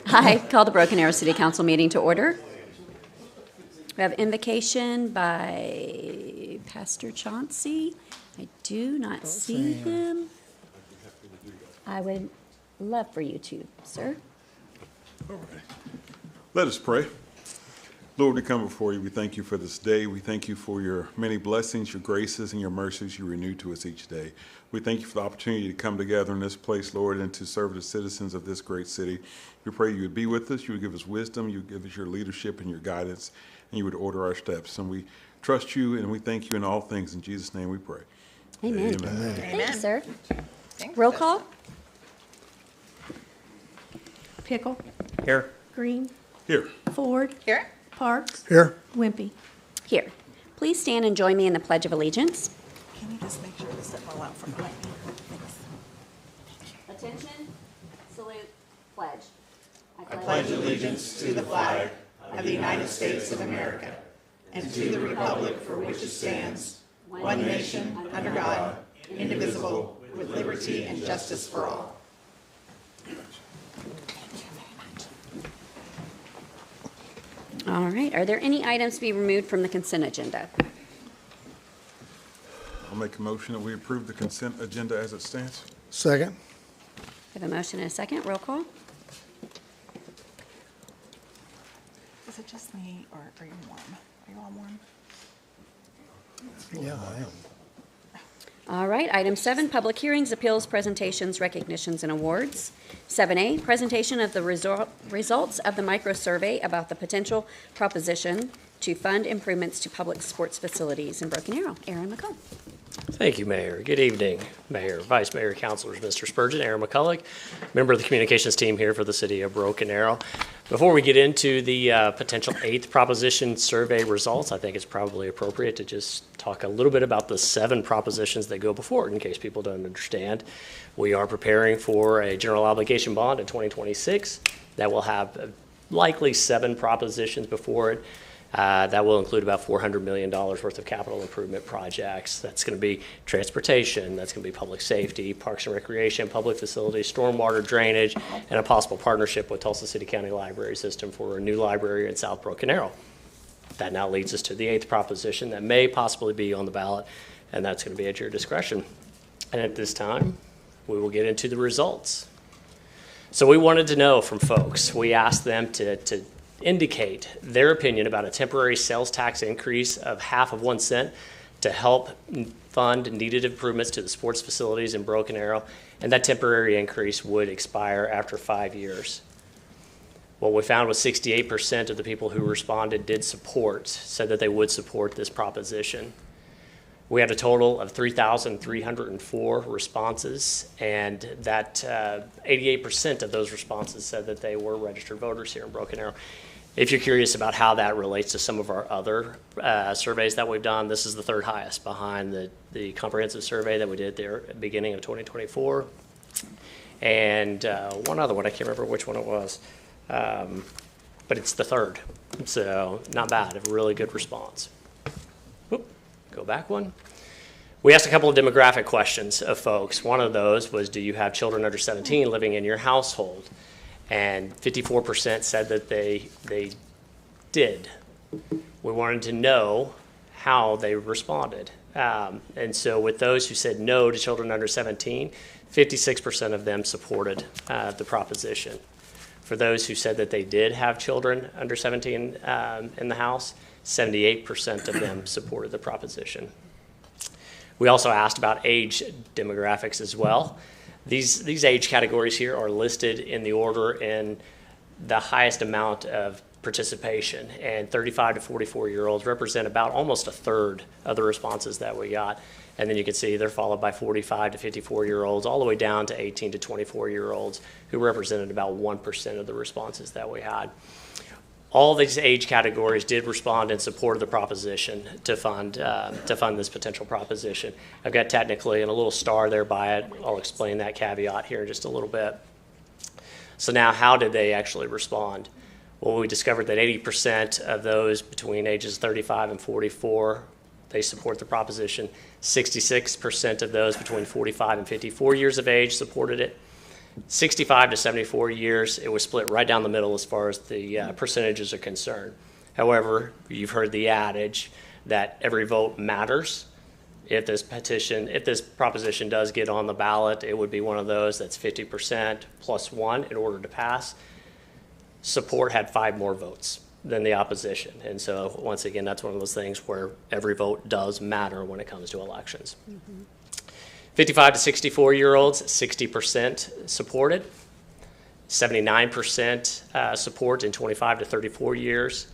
I call the Broken Arrow City Council meeting to order. We have invocation by Pastor Chauncey. I do not see him. I would love for you to, sir. All right. Let us pray. Lord, we come before you. We thank you for this day. We thank you for your many blessings, your graces, and your mercies you renew to us each day. We thank you for the opportunity to come together in this place, Lord, and to serve the citizens of this great city. We pray you would be with us, you would give us wisdom, you would give us your leadership and your guidance, and you would order our steps. And we trust you and we thank you in all things. In Jesus' name we pray. Amen. Amen. Thank you, sir. Roll call. Pickle. Here. Green. Here. Ford. Here. Parks. Here. Wimpy. Here. Please stand and join me in the Pledge of Allegiance. Can you just make sure to step all out from behind me? Thanks. Attention, salute, pledge. I pledge allegiance to the flag of the United States of America and to the republic for which it stands, one nation, under God, indivisible, with liberty and justice for all. All right. Are there any items to be removed from the consent agenda? I'll make a motion that we approve the consent agenda as it stands. Second. We have a motion and a second. Roll call. Is it just me or are you warm? Are you all warm? Yeah, I am. All right, item 7, public hearings, appeals, presentations, recognitions, and awards. 7A, presentation of the results of the micro-survey about the potential proposition to fund improvements to public sports facilities in Broken Arrow. Aaron McCullough. Thank you, Mayor. Good evening, Mayor, Vice Mayor, Councilors, Mr. Spurgeon, Aaron McCullough, member of the communications team here for the city of Broken Arrow. Before we get into the potential 8th proposition survey results, I think it's probably appropriate to just talk a little bit about the 7 propositions that go before it in case people don't understand. We are preparing for a general obligation bond in 2026 that will have likely 7 propositions before it. That will include about $400 million worth of capital improvement projects. That's going to be transportation, that's going to be public safety, parks and recreation, public facilities, stormwater drainage, and a possible partnership with Tulsa City County Library System for a new library in South Broken Arrow. That now leads us to the 8th proposition that may possibly be on the ballot, and that's going to be at your discretion. And at this time, we will get into the results. So we wanted to know from folks, we asked them to indicate their opinion about a temporary sales tax increase of half of 1 cent to help fund needed improvements to the sports facilities in Broken Arrow, and that temporary increase would expire after 5 years. What we found was 68% of the people who responded said that they would support this proposition. We had a total of 3,304 responses, and that 88% of those responses said that they were registered voters here in Broken Arrow. If you're curious about how that relates to some of our other surveys that we've done, this is the 3rd highest behind the comprehensive survey that we did there at the beginning of 2024. And one other one, I can't remember which one it was, but it's the 3rd. So not bad, a really good response. Oop, go back one. We asked a couple of demographic questions of folks. One of those was, do you have children under 17 living in your household? And 54% said that they did. We wanted to know how they responded. And so with those who said no to children under 17, 56% of them supported the proposition. For those who said that they did have children under 17 in the house, 78% of them supported the proposition. We also asked about age demographics as well. These age categories here are listed in the order in the highest amount of participation, and 35 to 44-year-olds represent about almost a third of the responses that we got. And then you can see they're followed by 45 to 54-year-olds, all the way down to 18 to 24-year-olds, who represented about 1% of the responses that we had. All these age categories did respond in support of the proposition to fund this potential proposition. I've got technically and a little star there by it. I'll explain that caveat here in just a little bit. So now, how did they actually respond? Well, we discovered that 80% of those between ages 35 and 44 they support the proposition. 66% of those between 45 and 54 years of age supported it. 65 to 74 years, it was split right down the middle as far as the percentages are concerned. However, you've heard the adage that every vote matters. If this proposition does get on the ballot, it would be one of those that's 50% plus one in order to pass. Support had 5 more votes than the opposition. And so once again, that's one of those things where every vote does matter when it comes to elections. 55 to 64-year-olds, 60% supported. 79% support in 25 to 34 years.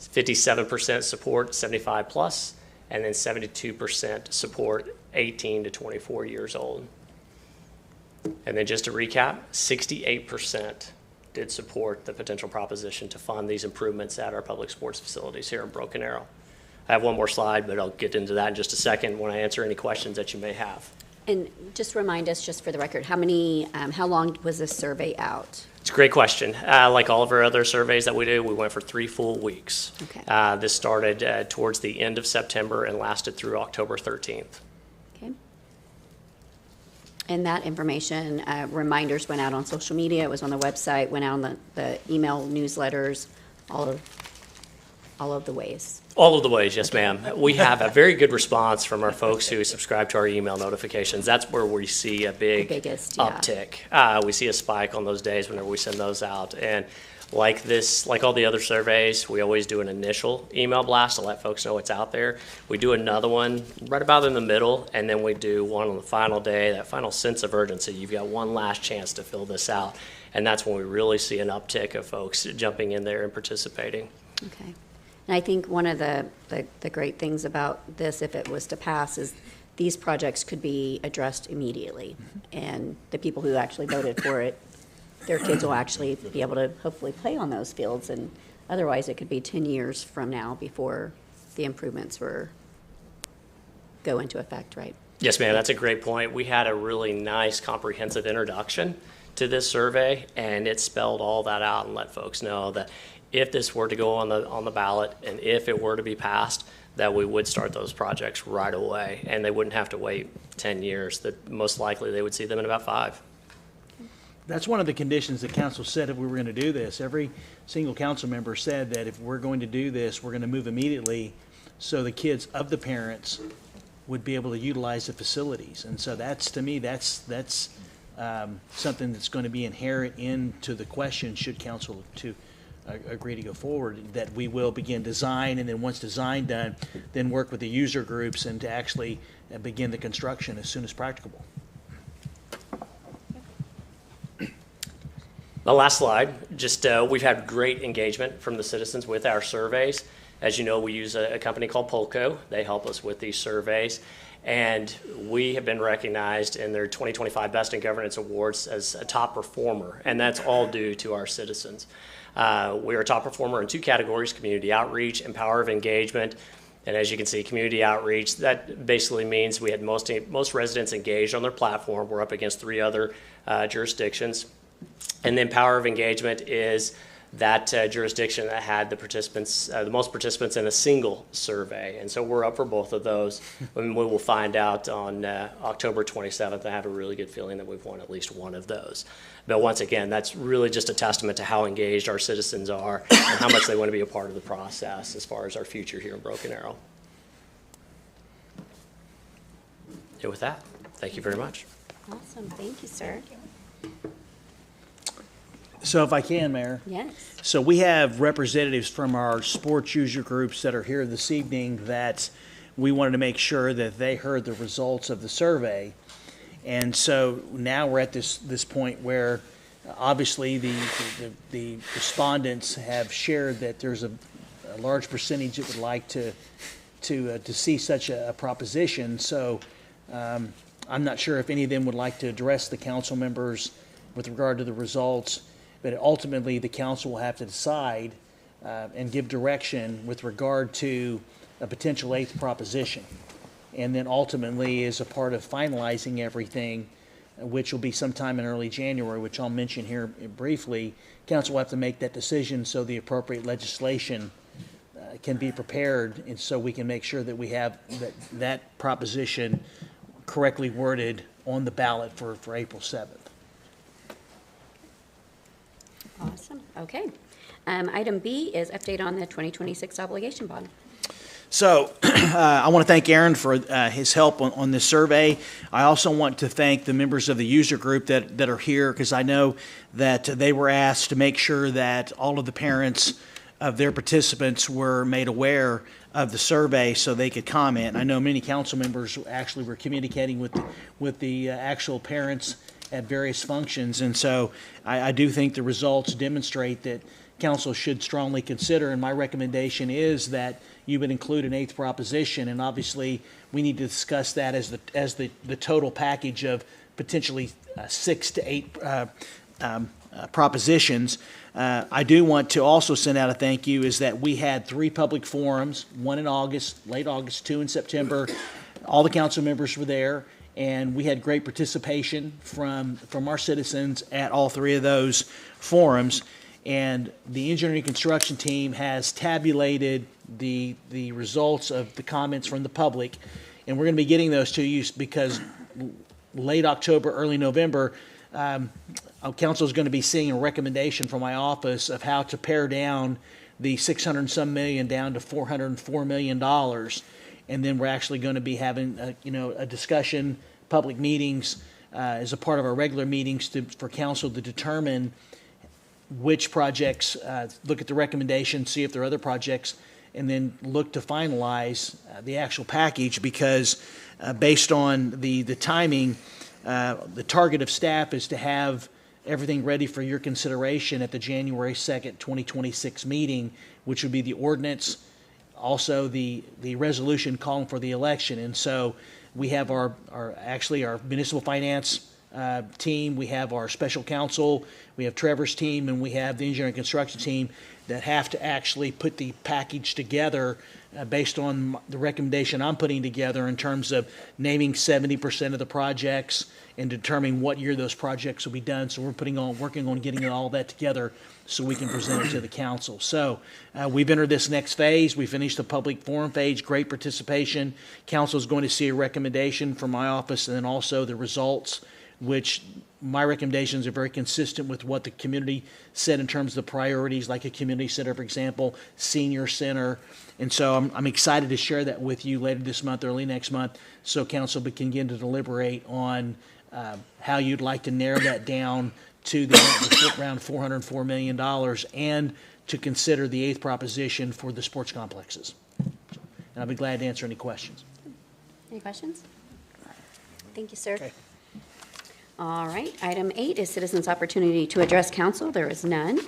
57% support 75 plus, and then 72% support 18 to 24 years old. And then just to recap, 68% did support the potential proposition to fund these improvements at our public sports facilities here in Broken Arrow. I have one more slide, but I'll get into that in just a second when I answer any questions that you may have. And just remind us, just for the record, how long was this survey out? It's a great question. Like all of our other surveys that we do, we went for 3 full weeks. Okay. This started towards the end of September and lasted through October 13th. Okay. And that information, reminders went out on social media, it was on the website, went out on the email newsletters, all of the ways. All of the ways, yes, ma'am. We have a very good response from our folks who subscribe to our email notifications. That's where we see a big biggest, yeah. uptick. We see a spike on those days whenever we send those out. And like all the other surveys, we always do an initial email blast to let folks know it's out there. We do another one right about in the middle, and then we do one on the final day, that final sense of urgency. You've got one last chance to fill this out. And that's when we really see an uptick of folks jumping in there and participating. Okay. And I think one of the great things about this, if it was to pass, is these projects could be addressed immediately. And the people who actually voted for it, their kids will actually be able to hopefully play on those fields. And otherwise, it could be 10 years from now before the improvements go into effect, right? Yes, ma'am, that's a great point. We had a really nice comprehensive introduction to this survey, and it spelled all that out and let folks know that if this were to go on the ballot and if it were to be passed, that we would start those projects right away, and they wouldn't have to wait 10 years. That most likely they would see them in about 5. That's one of the conditions that council said if we were going to do this. Every single council member said that if we're going to do this, we're going to move immediately so the kids of the parents would be able to utilize the facilities. And so that's, to me, that's something that's going to be inherent into the question, should council to agree to go forward, that we will begin design, and then once design done, then work with the user groups and to actually begin the construction as soon as practicable. The last slide, just we've had great engagement from the citizens with our surveys. As you know, we use a company called Polco. They help us with these surveys. And we have been recognized in their 2025 Best in Governance Awards as a top performer, and that's all due to our citizens. We are a top performer in 2 categories: community outreach and power of engagement. And as you can see, community outreach, that basically means we had most residents engaged on their platform. We're up against 3 other jurisdictions. And then power of engagement is that jurisdiction that had the most participants in a single survey. And so we're up for both of those. And we will find out on October 27th. I have a really good feeling that we've won at least one of those. But once again, that's really just a testament to how engaged our citizens are and how much they want to be a part of the process as far as our future here in Broken Arrow. And with that, thank you very much. Awesome. Thank you, sir. So if I can, Mayor. Yes. So we have representatives from our sports user groups that are here this evening that we wanted to make sure that they heard the results of the survey. And so now we're at this point where obviously the respondents have shared that there's a large percentage that would like to see such a proposition. So I'm not sure if any of them would like to address the council members with regard to the results. But ultimately, the council will have to decide and give direction with regard to a potential 8th proposition. And then ultimately, as a part of finalizing everything, which will be sometime in early January, which I'll mention here briefly, council will have to make that decision so the appropriate legislation can be prepared, and so we can make sure that we have that proposition correctly worded on the ballot for April 7th. Awesome, okay. Item B is update on the 2026 obligation bond. So I want to thank Aaron for his help on this survey. I also want to thank the members of the user group that are here, because I know that they were asked to make sure that all of the parents of their participants were made aware of the survey so they could comment. I know many council members actually were communicating with the actual parents at various functions, and so I do think the results demonstrate that council should strongly consider, and my recommendation is that you would include an 8th proposition, and obviously we need to discuss that as the total package of potentially 6 to 8 propositions. I do want to also send out a thank you, is that we had 3 public forums, one in August, late August, 2 in September. All the council members were there, and we had great participation from our citizens at all 3 of those forums. And the engineering construction team has tabulated the results of the comments from the public, and we're going to be getting those to you, because late October, early November, council is going to be seeing a recommendation from my office of how to pare down the 600 and some million down to $404 million. And then we're actually going to be having a discussion, public meetings as a part of our regular meetings for council to determine which projects, look at the recommendation, see if there are other projects, and then look to finalize the actual package, because based on the timing, the target of staff is to have everything ready for your consideration at the January 2nd, 2026 meeting, which would be the ordinance, also the resolution calling for the election. And so we have our municipal finance team, we have our special counsel, we have Trevor's team, and we have the engineering construction team that have to actually put the package together based on the recommendation I'm putting together in terms of naming 70% of the projects and determining what year those projects will be done. So we're working on getting all that together so we can present it to the council. So we've entered this next phase. We finished the public forum phase, great participation. Council is going to see a recommendation from my office, and then also the results, which my recommendations are very consistent with what the community said in terms of the priorities, like a community center, for example, senior center. And so I'm excited to share that with you later this month, early next month, so council can begin to deliberate on how you'd like to narrow that down to around $404 million, and to consider the 8th proposition for the sports complexes. And I'll be glad to answer any questions. Any questions? Thank you, sir. Okay. All right, item 8 is citizens' opportunity to address council. There is none.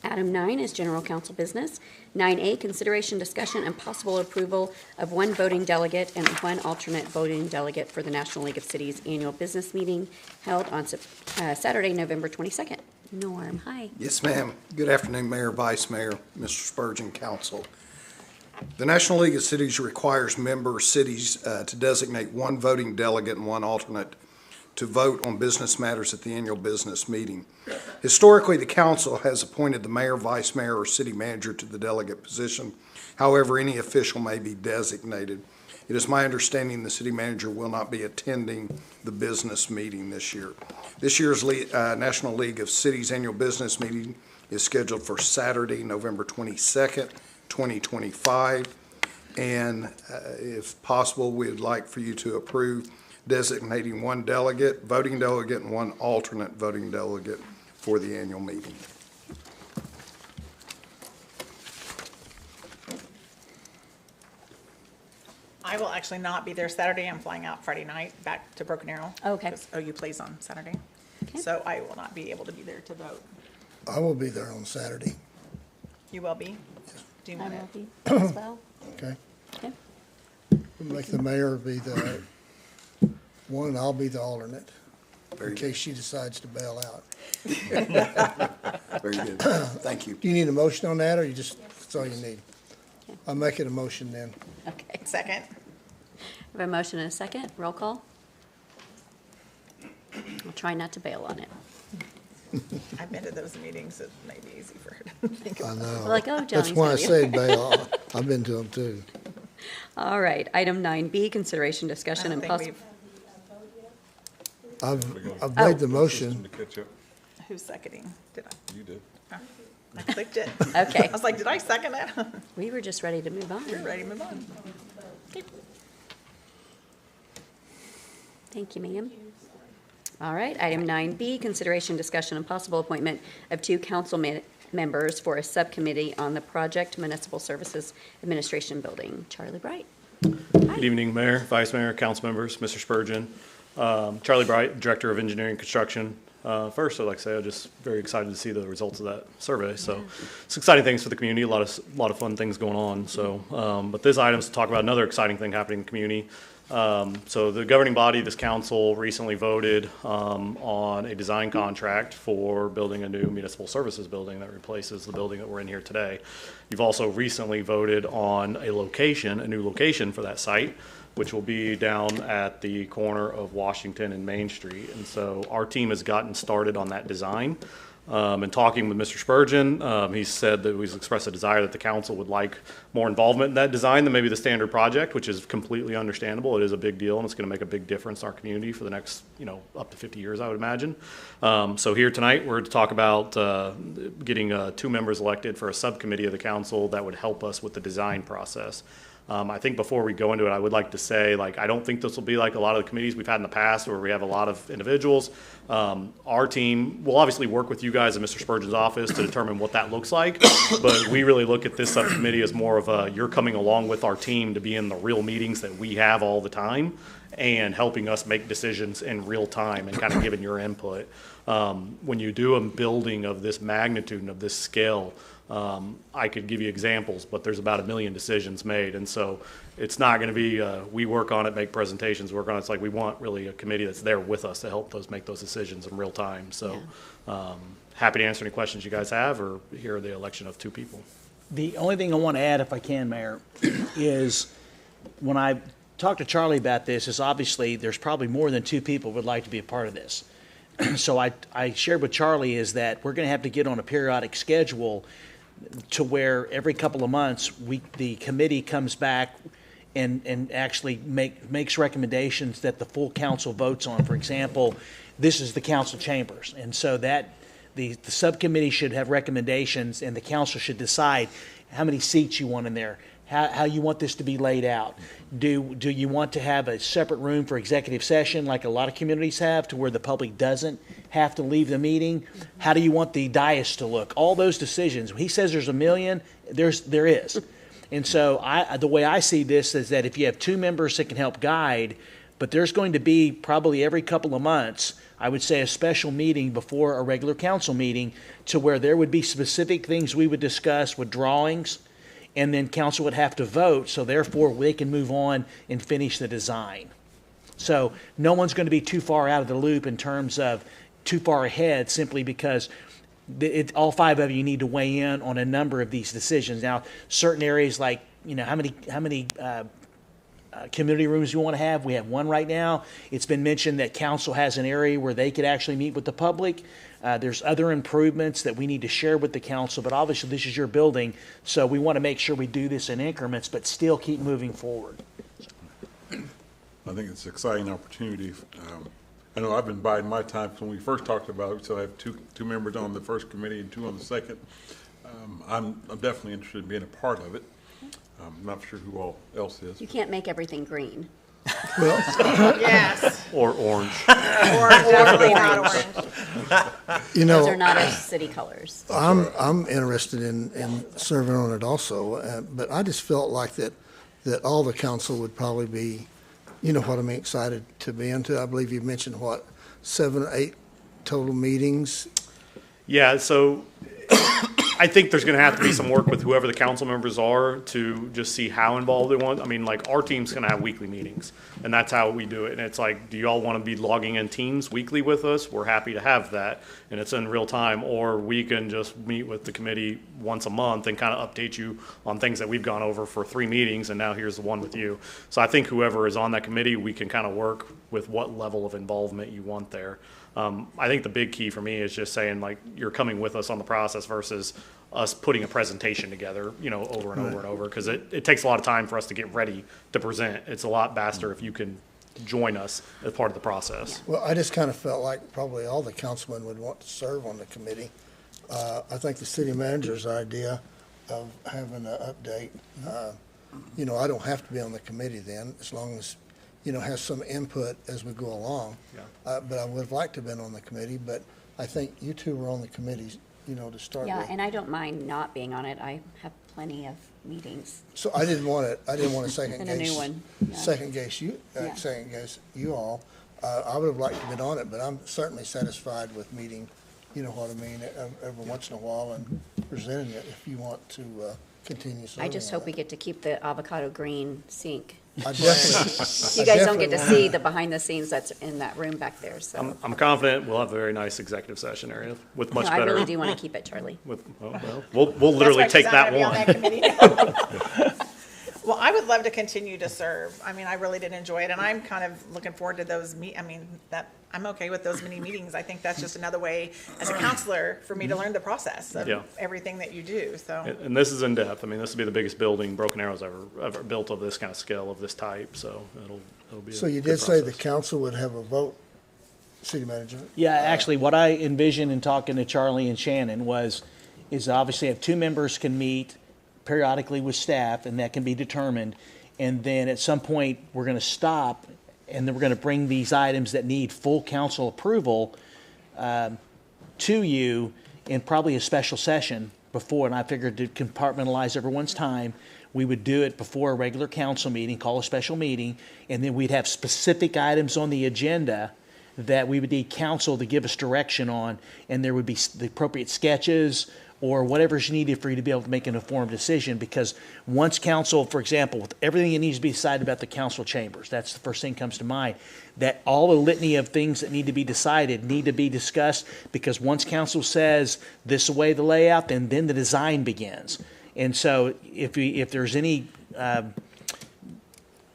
Item 9 is general council business. 9A, consideration, discussion, and possible approval of 1 voting delegate and 1 alternate voting delegate for the National League of Cities annual business meeting held on Saturday, November 22nd. Norm, hi. Yes, ma'am. Good afternoon, Mayor, Vice Mayor, Mr. Spurgeon, Council. The National League of Cities requires member cities to designate 1 voting delegate and 1 alternate to vote on business matters at the annual business meeting. Historically, the council has appointed the mayor, vice mayor, or city manager to the delegate position. However, any official may be designated. It is my understanding the city manager will not be attending the business meeting this year. This year's National League of Cities annual business meeting is scheduled for Saturday, November 22nd, 2025. And if possible, we would like for you to approve designating 1 delegate, voting delegate, and 1 alternate voting delegate for the annual meeting. I will actually not be there Saturday. I'm flying out Friday night back to Broken Arrow. Okay. Because OU plays on Saturday. Okay. So I will not be able to be there to vote. I will be there on Saturday, You will be? Do you I want will it? be as well. okay? Okay. We'll make the mayor be the one, and I'll be the alternate, Very in good. case she decides to bail out. Very good. Thank you. Do you need a motion on that, or that's all you need? I'll make it a motion then. Okay. Second? We have a motion and a second. Roll call. I'll try not to bail on it. I've been to those meetings. It may be easy for her to think I of. know. We're like, oh, Johnny's That's why I gonna be- said bail. I've been to them too. All right, item 9B, consideration, I discussion, don't and think possible. I've made the motion. System to catch up. Who's seconding? Did I? You did. I clicked it. Okay, I was like, did I second it? we were just ready to move on. You're ready to move on. Thank you, ma'am. All right, item 9B, consideration, discussion, and possible appointment of two council members for a subcommittee on the Project Municipal Services Administration Building. Charlie Bright. Good evening, Mayor, Vice Mayor, council members, Mr. Spurgeon. Charlie Bright, Director of Engineering and Construction. First, I'd like to say I'm just very excited to see the results of that survey. So it's exciting things for the community, a lot of fun things going on. So, but this item is to talk about another exciting thing happening in the community. So the governing body, this council, recently voted on a design contract for building a new municipal services building that replaces the building that we're in here today. You've also recently voted on a new location for that site, which will be down at the corner of Washington and Main Street. And so our team has gotten started on that design. And talking with Mr. Spurgeon, he said that he's expressed a desire that the council would like more involvement in that design than maybe the standard project, which is completely understandable. It is a big deal, and it's going to make a big difference in our community for the next, up to 50 years, I would imagine. So here tonight, we're to talk about getting 2 members elected for a subcommittee of the council that would help us with the design process. I think before we go into it, I would like to say, I don't think this will be like a lot of the committees we've had in the past where we have a lot of individuals. Our team will obviously work with you guys in Mr. Spurgeon's office to determine what that looks like, but we really look at this subcommittee as more of a, you're coming along with our team to be in the real meetings that we have all the time and helping us make decisions in real time and kind of giving your input. When you do a building of this magnitude and of this scale, I could give you examples, but there's about 1 million decisions made. And so it's not going to be, we work on it, make presentations, work on it. It's like we want really a committee that's there with us to help make those decisions in real time. So happy to answer any questions you guys have or hear the election of 2 people. The only thing I want to add, if I can, Mayor, is when I talked to Charlie about this, is obviously there's probably more than 2 people who would like to be a part of this. So I shared with Charlie is that we're going to have to get on a periodic schedule to where every couple of months the committee comes back and actually makes recommendations that the full council votes on. For example, this is the council chambers, and so that the subcommittee should have recommendations, and the council should decide how many seats you want in there, how you want this to be laid out. Do you want to have a separate room for executive session like a lot of communities have to where the public doesn't have to leave the meeting? How do you want the dais to look? All those decisions. He says there's 1 million, there is. And so the way I see this is that if you have 2 members that can help guide, but there's going to be probably every couple of months, I would say a special meeting before a regular council meeting to where there would be specific things we would discuss with drawings, and then council would have to vote, so therefore they can move on and finish the design. So no one's going to be too far out of the loop in terms of too far ahead, simply because all 5 of you need to weigh in on a number of these decisions. Now, certain areas like, how many community rooms you want to have. We have 1 right now. It's been mentioned that council has an area where they could actually meet with the public. There's other improvements that we need to share with the council, but obviously this is your building, so we want to make sure we do this in increments, but still keep moving forward. I think it's an exciting opportunity. I know I've been biding my time when we first talked about it, so I have two members on the first committee and 2 on the second. I'm definitely interested in being a part of it. I'm not sure who all else is. You can't make everything green. Yes, Or orange. or definitely not orange. Those are not our city colors. I'm interested in serving on it also, but I just felt like that all the council would probably be, what I'm excited to be into. I believe you mentioned 7 or 8 total meetings. Yeah, so I think there's going to have to be some work with whoever the council members are to just see how involved they want. I mean, our team's going to have weekly meetings, and that's how we do it. And it's like, do you all want to be logging in Teams weekly with us? We're happy to have that, and it's in real time. Or we can just meet with the committee once a month and kind of update you on things that we've gone over for 3 meetings, and now here's the one with you. So I think whoever is on that committee, we can kind of work with what level of involvement you want there. I think the big key for me is just saying, like, you're coming with us on the process versus us putting a presentation together, over and over and over, because it takes a lot of time for us to get ready to present. It's a lot faster if you can join us as part of the process. Well, I just kind of felt like probably all the councilmen would want to serve on the committee. I think the city manager's idea of having an update, I don't have to be on the committee then, as long as, has some input as we go along. Yeah. But I would have liked to have been on the committee, but I think you two were on the committees, to start Yeah, with. and I don't mind not being on it. I have plenty of meetings. So I didn't want to second And a new guess. one, yeah. Second guess you, Yeah. second guess you all. I would have liked to have been on it, but I'm certainly satisfied with meeting, you know what I mean, every once in a while and presenting it if you want to continue serving I just on hope we it. get to keep the avocado green sink. I definitely. You guys don't get to see the behind the scenes that's in that room back there, so. I'm confident we'll have a very nice executive session area with much No, I better. really do want to keep it, Charlie. We'll literally That's take why that she's not one. gonna be on that committee. Well, I would love to continue to serve. I mean, I really did enjoy it, and I'm kind of looking forward to those I'm okay with those mini meetings. I think that's just another way, as a counselor, for me to learn the process of Yeah. everything that you do, so. And this is in depth. I mean, this will be the biggest building Broken Arrow's ever built of this kind of scale, of this type, so it'll be a So you good did say the process. council would have a vote, city manager? Yeah, actually, what I envisioned in talking to Charlie and Shannon is obviously have two members can meet periodically with staff, and that can be determined. And then at some point, we're going to stop, and then we're going to bring these items that need full council approval to you in probably a special session before. And I figured to compartmentalize everyone's time, we would do it before a regular council meeting, call a special meeting, and then we'd have specific items on the agenda that we would need council to give us direction on, and there would be the appropriate sketches or whatever's needed for you to be able to make an informed decision. Because once council, for example, with everything that needs to be decided about the council chambers, that's the first thing that comes to mind, that all the litany of things that need to be decided need to be discussed, because once council says this is the way the layout, then the design begins. And so if there's any, I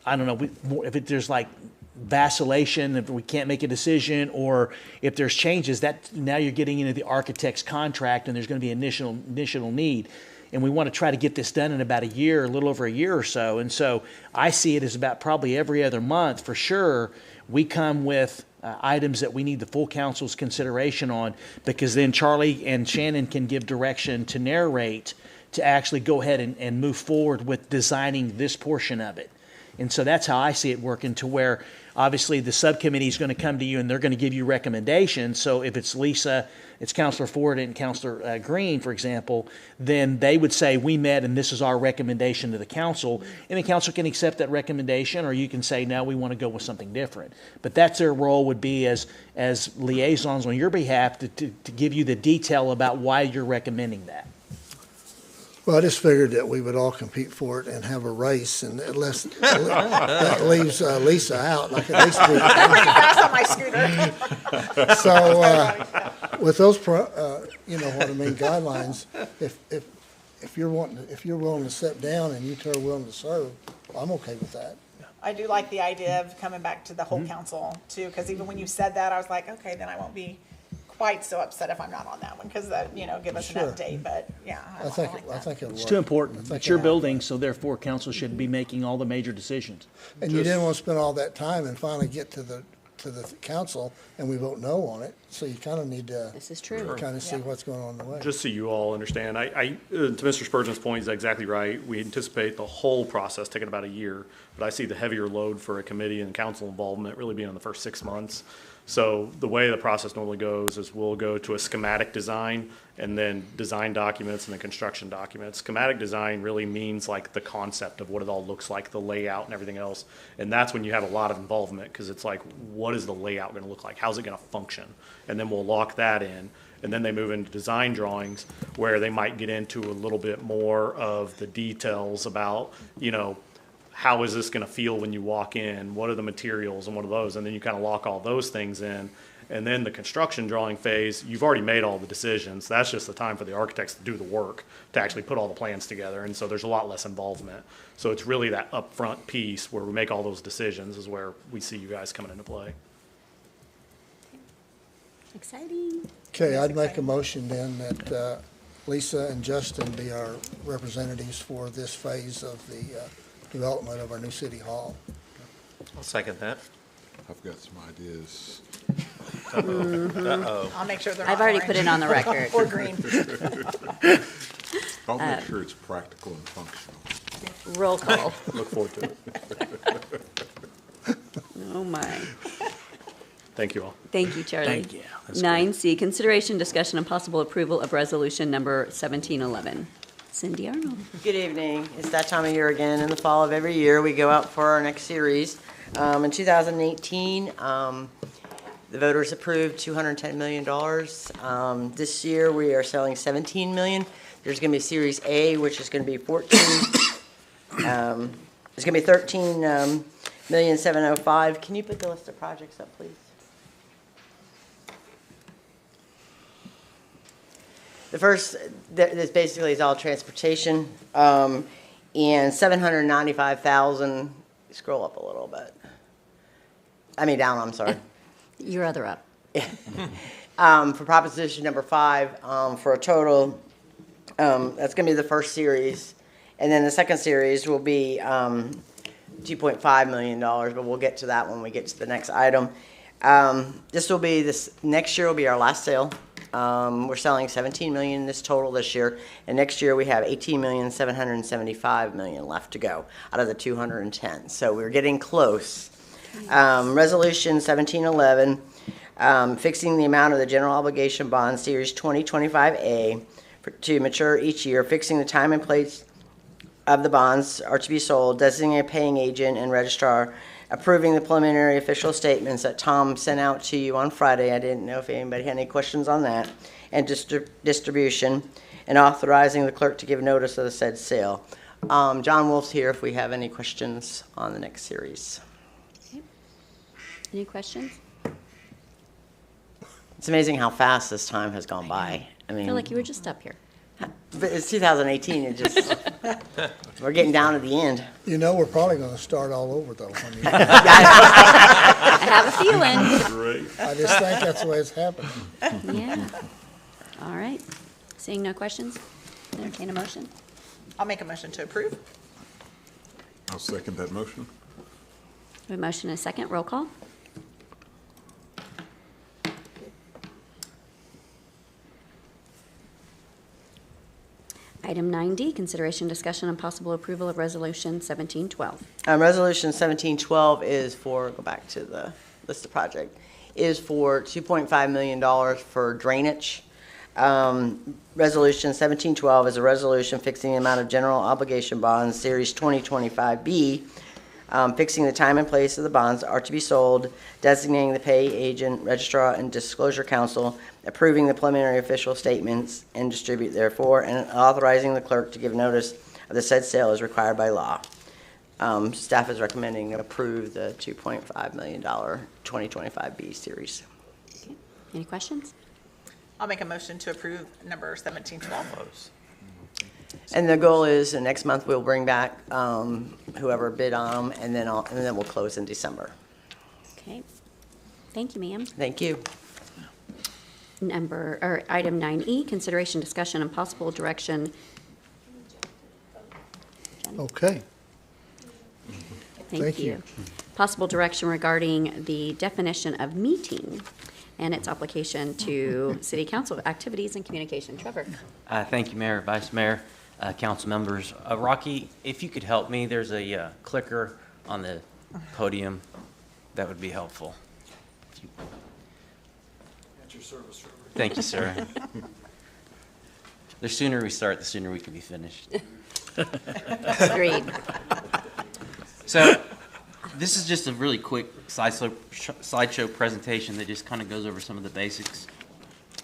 don't know, if there's like vacillation, if we can't make a decision, or if there's changes, that now you're getting into the architect's contract, and there's going to be initial need. And we want to try to get this done in about a year, a little over a year or so. And so I see it as about probably every other month for sure. We come with items that we need the full council's consideration on, because then Charlie and Shannon can give direction to narrate to actually go ahead and move forward with designing this portion of it. And so that's how I see it working, to where obviously the subcommittee is going to come to you and they're going to give you recommendations. So if it's Lisa, it's Counselor Ford and Counselor Green, for example, then they would say, we met and this is our recommendation to the council. And the council can accept that recommendation, or you can say, no, we want to go with something different. But that's their role, would be as liaisons on your behalf to give you the detail about why you're recommending that. Well, I just figured that we would all compete for it and have a race, and unless that leaves Lisa out, and I could at least be. Fast on my scooter. So, with those, guidelines, if you're willing to step down and you two are willing to serve, I'm okay with that. I do like the idea of coming back to the whole council too, because even when you said that, I was like, okay, then I won't be quite so upset if I'm not on that one, because that, give us Sure. an update, but yeah. I think like that. it'll work. It's too important. I think It's your it'll- building, so therefore council should be making all the major decisions. And you didn't want to spend all that time and finally get to the council and we vote no on it, so you kind of need to This is true. kind of see what's going on in the way. Just so you all understand, to Mr. Spurgeon's point, he's exactly right. We anticipate the whole process taking about a year, but I see the heavier load for a committee and council involvement really being in the first 6 months. So the way the process normally goes is we'll go to a schematic design, and then design documents, and then construction documents. Schematic design really means like the concept of what it all looks like, the layout and everything else. And that's when you have a lot of involvement, because it's like, what is the layout going to look like? How's it going to function? And then we'll lock that in. And then they move into design drawings, where they might get into a little bit more of the details about, how is this going to feel when you walk in? What are the materials and what are those? And then you kind of lock all those things in. And then the construction drawing phase, you've already made all the decisions. That's just the time for the architects to do the work, to actually put all the plans together. And so there's a lot less involvement. So it's really that upfront piece where we make all those decisions is where we see you guys coming into play. Exciting. Okay, I'd make a motion then that Lisa and Justin be our representatives for this phase of the development of our new city hall. I'll second that. I've got some ideas. I'll make sure they're not I've already orange put it on the record. or green. I'll make sure it's practical and functional. Roll call. Look forward to it. Oh, my. Thank you all. Thank you, Charlie. Thank you. That's 9C, consideration, discussion, and possible approval of resolution number 1711. Cindy Arnold. Good evening. It's that time of year again. In the fall of every year, we go out for our next series. In 2018, the voters approved $210 million. This year, we are selling $17 million. There's going to be Series A, which is going to be 14. It's going to be 13,705,000. Can you put the list of projects up, please? The first, this basically is all transportation, and 795,000. Scroll up a little bit. I mean down. I'm sorry. Your other up. For proposition number 5, for a total, that's going to be the first series, and then the second series will be $2.5 million. But we'll get to that when we get to the next item. This next year will be our last sale. We're selling $17 million this total this year, and next year we have $18,775,000 left to go out of the 210. So we're getting close. Resolution 1711, fixing the amount of the general obligation bond series 2025A to mature each year, fixing the time and place of the bonds are to be sold, designating a paying agent and registrar, approving the preliminary official statements that Tom sent out to you on Friday. I didn't know if anybody had any questions on that. And distribution, and authorizing the clerk to give notice of the said sale. John Wolf's here if we have any questions on the next series. Okay. Any questions? It's amazing how fast this time has gone by. I I mean, feel like you were just up here. but it's 2018. It just we're getting down to the end. You know, we're probably going to start all over, though. I mean, I have a feeling. Great. I just think that's the way it's happening. Yeah. All right. Seeing no questions, entertain a motion. I'll make a motion to approve. I'll second that motion. We have a motion and a second. Roll call. Item 9D, consideration, discussion, and possible approval of resolution 1712. Resolution 1712 is for, go back to the list of project, is for $2.5 million for drainage. Resolution 1712 is a resolution fixing the amount of general obligation bonds, Series 2025B, fixing the time and place of the bonds are to be sold, designating the pay agent, registrar, and disclosure counsel, approving the preliminary official statements and distribute therefore, and authorizing the clerk to give notice of the said sale as required by law. Staff is recommending approve the $2.5 million 2025B series. Okay. Any questions? I'll make a motion to approve number 1712. And the goal is next month we'll bring back whoever bid on them, and then we'll close in December. Okay. Thank you, ma'am. Thank you. Item 9E, consideration, discussion, and possible direction. Okay. Thank Thank you. you. Possible direction regarding the definition of meeting and its application to city council activities and communication. Trevor. Thank you, Mayor, Vice Mayor, council members. Rocky, if you could help me, there's a clicker on the podium. That would be helpful. At your service, Trevor. Thank you, sir. The sooner we start, the sooner we can be finished. Agreed. So this is just a really quick slideshow presentation that just kind of goes over some of the basics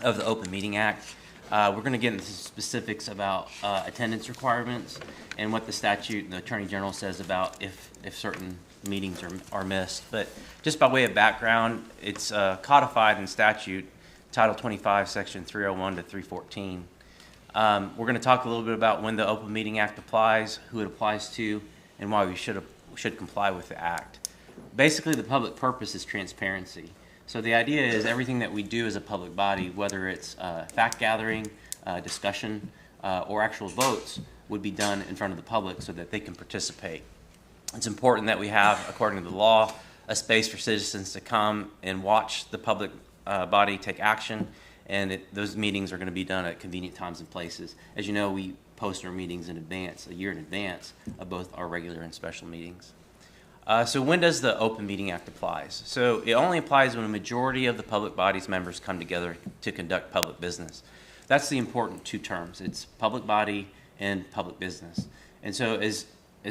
of the Open Meeting Act. We're going to get into specifics about attendance requirements and what the statute and the Attorney General says about if certain meetings are missed. But just by way of background, it's codified in statute, Title 25, Section 301 to 314. We're going to talk a little bit about when the Open Meeting Act applies, who it applies to, and why we should comply with the act. Basically, the public purpose is transparency. So the idea is everything that we do as a public body, whether it's fact gathering, discussion, or actual votes, would be done in front of the public so that they can participate. It's important that we have, according to the law, a space for citizens to come and watch the public body take action, and those meetings are going to be done at convenient times and places. As you know, we post our meetings in advance, a year in advance of both our regular and special meetings. So when does the Open Meeting Act apply? So it only applies when a majority of the public body's members come together to conduct public business. That's the important two terms. It's public body and public business. And so as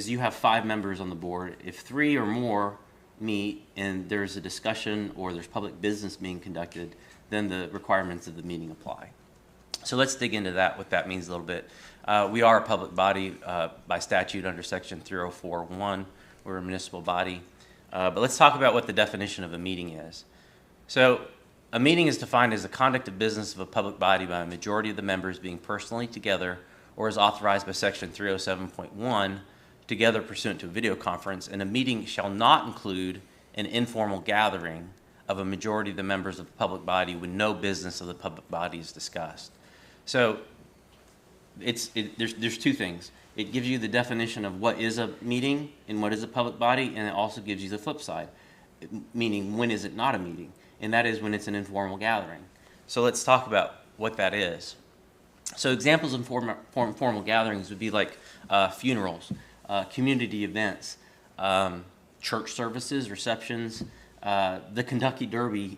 you have 5 members on the board, if 3 or more meet and there's a discussion or there's public business being conducted, then the requirements of the meeting apply. So let's dig into that, what that means a little bit. We are a public body by statute under Section 304(1). We're a municipal body. But let's talk about what the definition of a meeting is. So a meeting is defined as the conduct of business of a public body by a majority of the members being personally together or is authorized by Section 307.1 together pursuant to a video conference, and a meeting shall not include an informal gathering of a majority of the members of the public body when no business of the public body is discussed. So there's two things. It gives you the definition of what is a meeting and what is a public body, and it also gives you the flip side, meaning when is it not a meeting, and that is when it's an informal gathering. So let's talk about what that is. So examples of formal gatherings would be like funerals, community events, church services, receptions, the Kentucky Derby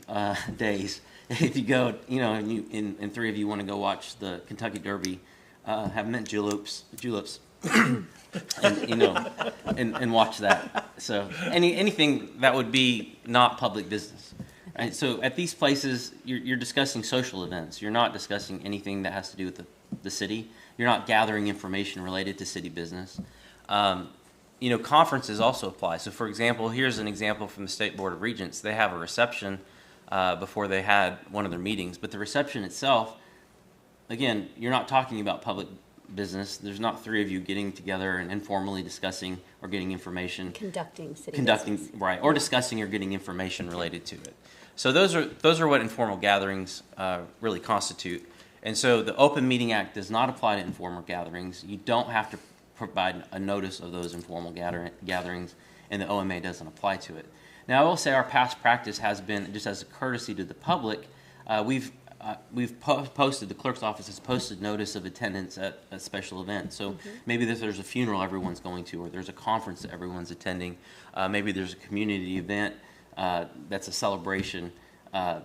days. If you go, and 3 of you want to go watch the Kentucky Derby, have mint juleps, and watch that. So anything that would be not public business. Right? So at these places, you're discussing social events. You're not discussing anything that has to do with the city. You're not gathering information related to city business. Conferences also apply. So for example, here's an example from the State Board of Regents. They have a reception before they had one of their meetings, but the reception itself, again, you're not talking about public business. There's not 3 of you getting together and informally discussing or getting information. Conducting city business. Right, or discussing or getting information related to it. So those are what informal gatherings really constitute. And so the Open Meeting Act does not apply to informal gatherings. You don't have to provide a notice of those informal gatherings, and the OMA doesn't apply to it. Now, I will say our past practice has been, just as a courtesy to the public, we've posted, the clerk's office has posted notice of attendance at a special event. So maybe there's a funeral everyone's going to, or there's a conference that everyone's attending. Maybe there's a community event that's a celebration.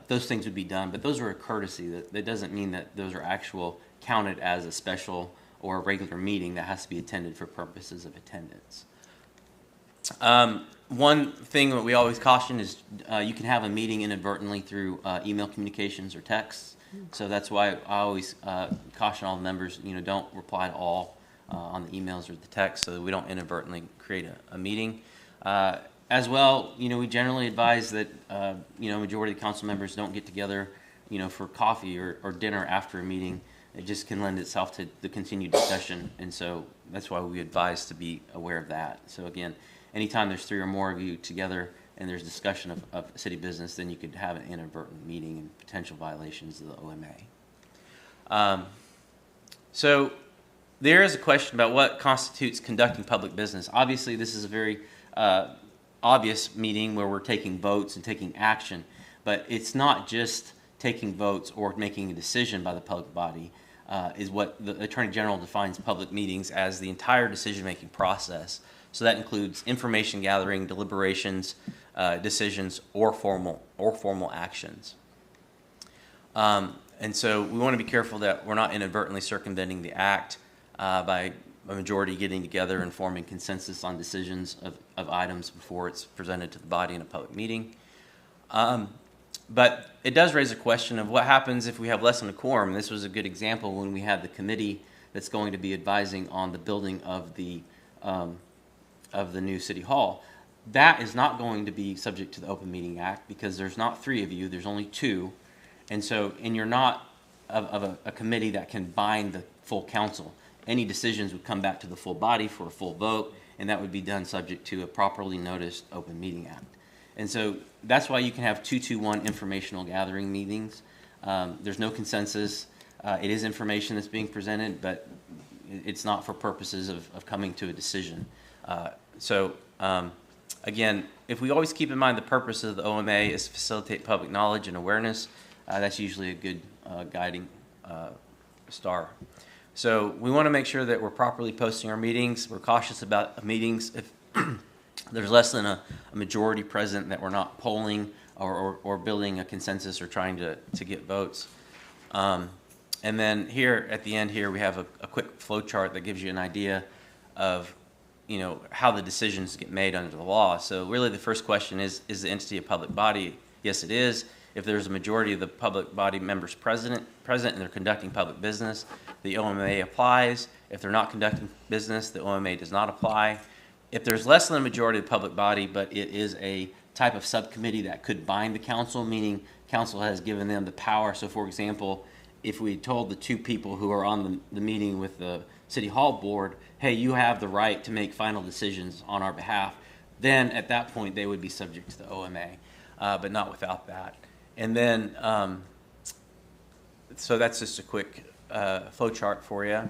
Those things would be done, but those are a courtesy. That doesn't mean that those are counted as a special or a regular meeting that has to be attended for purposes of attendance. One thing that we always caution is you can have a meeting inadvertently through email communications or texts. So that's why I always caution all the members, don't reply to all on the emails or the text so that we don't inadvertently create a meeting. As well, we generally advise that, majority of the council members don't get together, for coffee or dinner after a meeting. It just can lend itself to the continued discussion. And so that's why we advise to be aware of that. So again, anytime there's 3 or more of you together and there's discussion of city business, then you could have an inadvertent meeting and potential violations of the OMA. So there is a question about what constitutes conducting public business. Obviously, this is a very obvious meeting where we're taking votes and taking action, but it's not just taking votes or making a decision by the public body. Is what the Attorney General defines public meetings as the entire decision-making process. So that includes information gathering, deliberations, decisions, or formal actions. And so we want to be careful that we're not inadvertently circumventing the act by a majority getting together and forming consensus on decisions of items before it's presented to the body in a public meeting. But it does raise a question of what happens if we have less than a quorum. This was a good example when we had the committee that's going to be advising on the building of the new city hall. That is not going to be subject to the Open Meeting Act because there's not 3 of you, there's only 2. And you're not of a committee that can bind the full council. Any decisions would come back to the full body for a full vote, and that would be done subject to a properly noticed Open Meeting Act. And so that's why you can have 2-1 informational gathering meetings. There's no consensus. It is information that's being presented, but it's not for purposes of coming to a decision. Again, if we always keep in mind the purpose of the OMA is to facilitate public knowledge and awareness, that's usually a good guiding star. So we want to make sure that we're properly posting our meetings. We're cautious about meetings if there's less than a majority present, that we're not polling or building a consensus or trying to get votes. And then here at the end here, we have a quick flow chart that gives you an idea of how the decisions get made under the law. So really the first question is the entity a public body? Yes, it is. If there's a majority of the public body members present and they're conducting public business, the OMA applies. If they're not conducting business, the OMA does not apply. If there's less than a majority of the public body, but it is a type of subcommittee that could bind the council, meaning council has given them the power. So for example, if we told the two people who are on the meeting with the City Hall board, hey, you have the right to make final decisions on our behalf, then at that point they would be subject to the OMA, but not without that. And then, so that's just a quick flow chart for you.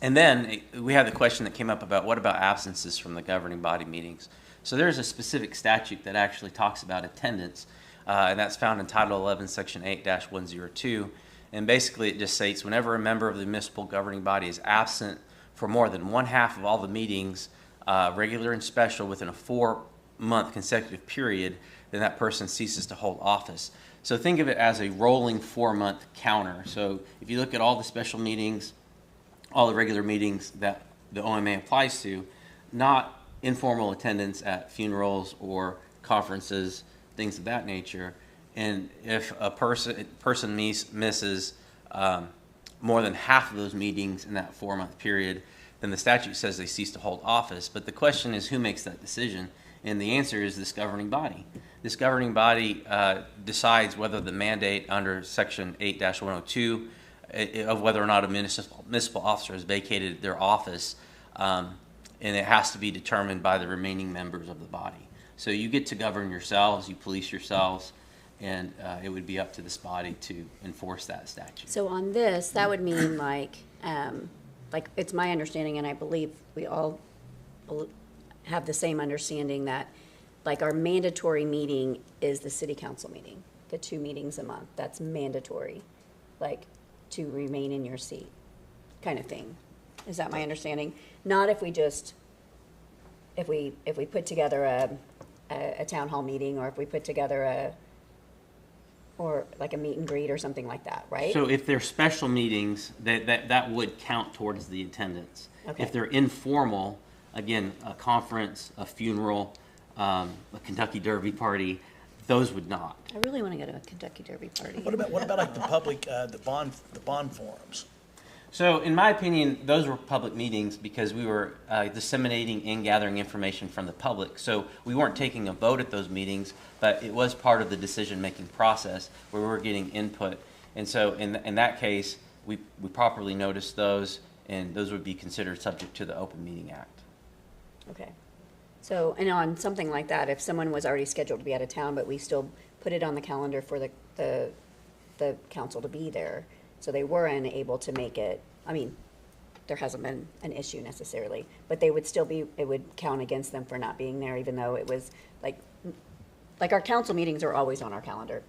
And then we have the question that came up about what about absences from the governing body meetings. So there's a specific statute that actually talks about attendance, and that's found in Title 11, Section 8-102. And basically it just states whenever a member of the municipal governing body is absent for more than 1/2 of all the meetings, regular and special, within a 4-month consecutive period, then that person ceases to hold office. So think of it as a rolling 4-month counter. So if you look at all the special meetings, all the regular meetings that the OMA applies to, not informal attendance at funerals or conferences, things of that nature. And if a person misses more than half of those meetings in that 4-month period, then the statute says they cease to hold office. But the question is, who makes that decision? And the answer is this governing body. This governing body decides whether the mandate under Section 8-102 of whether or not a municipal officer has vacated their office, and it has to be determined by the remaining members of the body. So you get to govern yourselves, you police yourselves, and it would be up to this body to enforce that statute. So on this, that would mean like it's my understanding, and I believe we all have the same understanding, that like our mandatory meeting is the city council meeting, the 2 meetings a month. That's mandatory, like to remain in your seat kind of thing. Is that my understanding? Not if we just, if we put together a town hall meeting, or if we put together or like a meet and greet or something like that, right? So if they're special meetings, that would count towards the attendance. Okay. If they're informal, again, a conference, a funeral, a Kentucky Derby party, those would not. I really want to go to a Kentucky Derby party. What about like the public, the bond forums? So in my opinion, those were public meetings because we were disseminating and gathering information from the public. So we weren't taking a vote at those meetings, but it was part of the decision-making process where we were getting input. And so in that case, we properly noticed those, and those would be considered subject to the Open Meeting Act. Okay. So, and on something like that, if someone was already scheduled to be out of town, but we still put it on the calendar for the council to be there, so they were unable to make it, I mean, there hasn't been an issue necessarily, but they would still be, it would count against them for not being there, even though it was like our council meetings are always on our calendar.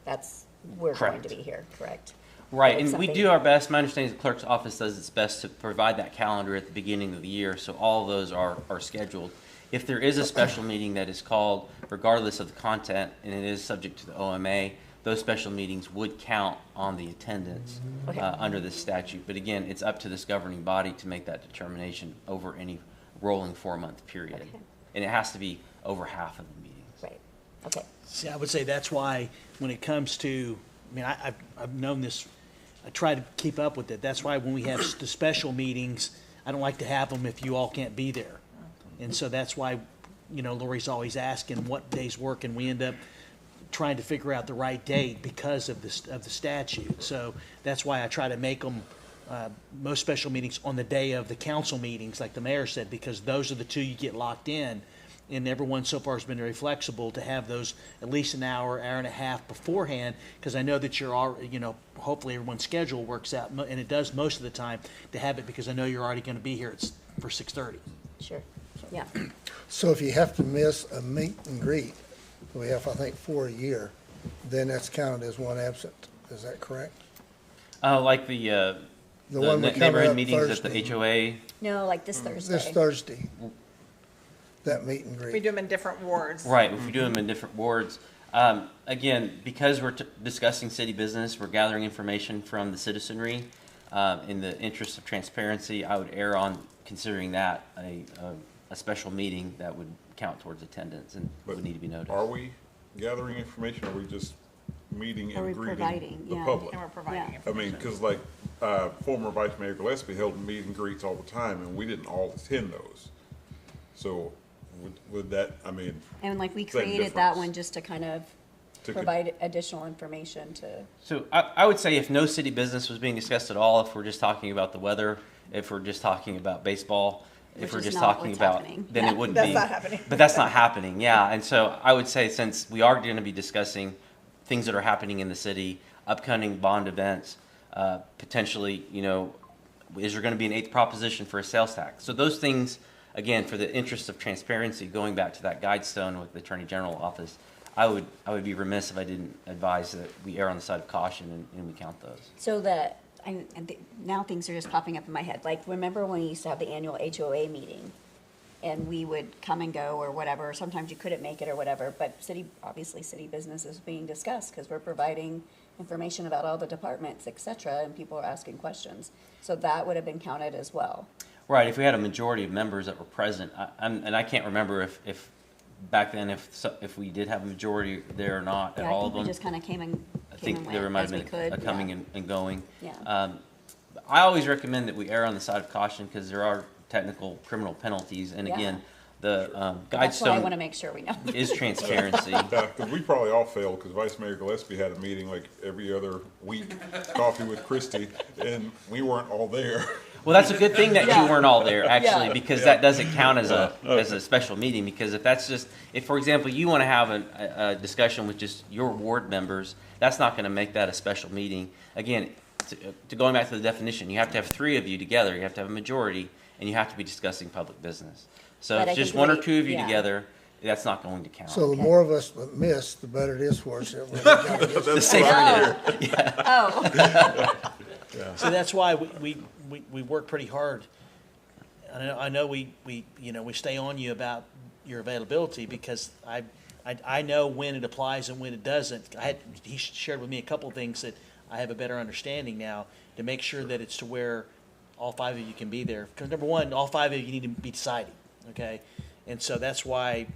We're going to be here, correct? Right, But if and we do our best. My understanding is the clerk's office does its best to provide that calendar at the beginning of the year, so all of those are scheduled. If there is a special meeting that is called, regardless of the content, and it is subject to the OMA, those special meetings would count on the attendance Okay. Under this statute. But again, it's up to this governing body to make that determination over any rolling 4-month period. Okay. And it has to be over half of the meetings. Right, okay. See, I would say that's why when it comes to, I mean, I've known this, I try to keep up with it. That's why when we have the special meetings, I don't like to have them if you all can't be there. And so that's why, Lori's always asking what days work, and we end up trying to figure out the right date because of the statute. So that's why I try to make them, most special meetings on the day of the council meetings, like the mayor said, because those are the 2 you get locked in. and everyone so far has been very flexible to have those at least an hour, hour and a half beforehand, because I know that you're all, hopefully everyone's schedule works out, and it does most of the time, to have it, because I know you're already going to be here for 6:30. Sure, yeah. So if you have to miss a meet and greet, we have, I think, 4 a year, then that's counted as one absent. Is that correct? Like the one coming neighborhood up meetings at Thursday. the HOA. No, like this Thursday. This Thursday, that meet and We greet. do them in different wards. Right, if we do them in different wards. Again, because we're discussing city business, we're gathering information from the citizenry. In the interest of transparency, I would err on considering that a special meeting that would count towards attendance and would need to be noted. Are we gathering information, or are we just meeting Are we and greeting providing? the Yeah. public? And we're providing Yeah. I mean, because like former Vice Mayor Gillespie held meet and greets all the time, and we didn't all attend those. So would that, I mean, And like we Is that a created that difference? one just to kind of To con- provide additional information to, So I would say if no city business was being discussed at all, if we're just talking about the weather, if we're just talking about baseball, Which if we're is just not talking what's about, happening. then Yeah. it wouldn't That's be. not happening. But that's not happening, yeah. And so I would say since we are going to be discussing things that are happening in the city, upcoming bond events, potentially, is there going to be an eighth proposition for a sales tax? So those things, again, for the interest of transparency, going back to that guidestone with the Attorney General office, I would be remiss if I didn't advise that we err on the side of caution and we count those. so that, now things are just popping up in my head. Like, remember when we used to have the annual HOA meeting? And we would come and go or whatever. Sometimes you couldn't make it or whatever, but obviously city business is being discussed because we're providing information about all the departments, et cetera, and people are asking questions. So that would have been counted as well. Right, if we had a majority of members that were present, and I can't remember if back then, if we did have a majority there or not at Yeah, I all think of we them. just kind of came and I think went there might as we have been could. a coming Yeah. and going. Yeah. I always recommend that we err on the side of caution because there are technical criminal penalties. And Yeah. again, the That's why I want to guidestone make sure we know. is transparency. because we probably all failed, because Vice Mayor Gillespie had a meeting like every other week, coffee with Christie, and we weren't all there. Well, that's a good thing that you weren't all there, actually, Yeah. because that doesn't count as a special meeting. Because if, for example, you want to have a discussion with just your ward members, that's not going to make that a special meeting. Again, to going back to the definition, you have to have 3 of you together. You have to have a majority, and you have to be discussing public business. So But if I it's just think 1 or we- 2 of you yeah. together, that's not going to count. So the Okay. more of us that miss, the better it is for us. The safer it is. Oh, So that's why we work pretty hard. I know we stay on you about your availability because I know when it applies and when it doesn't. He shared with me a couple of things that I have a better understanding now to make sure that it's to where all 5 of you can be there. Because number one, all 5 of you need to be deciding, okay? And so that's why,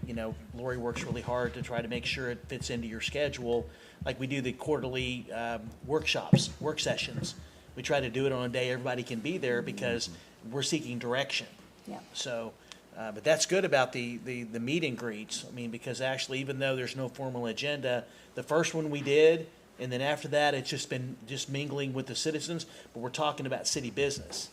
Lori works really hard to try to make sure it fits into your schedule. Like we do the quarterly work sessions. We try to do it on a day everybody can be there because we're seeking direction. yeah. So, but that's good about the meet and greets. I mean, because actually, even though there's no formal agenda, the first one we did, and then after that, it's just been mingling with the citizens, but we're talking about city business.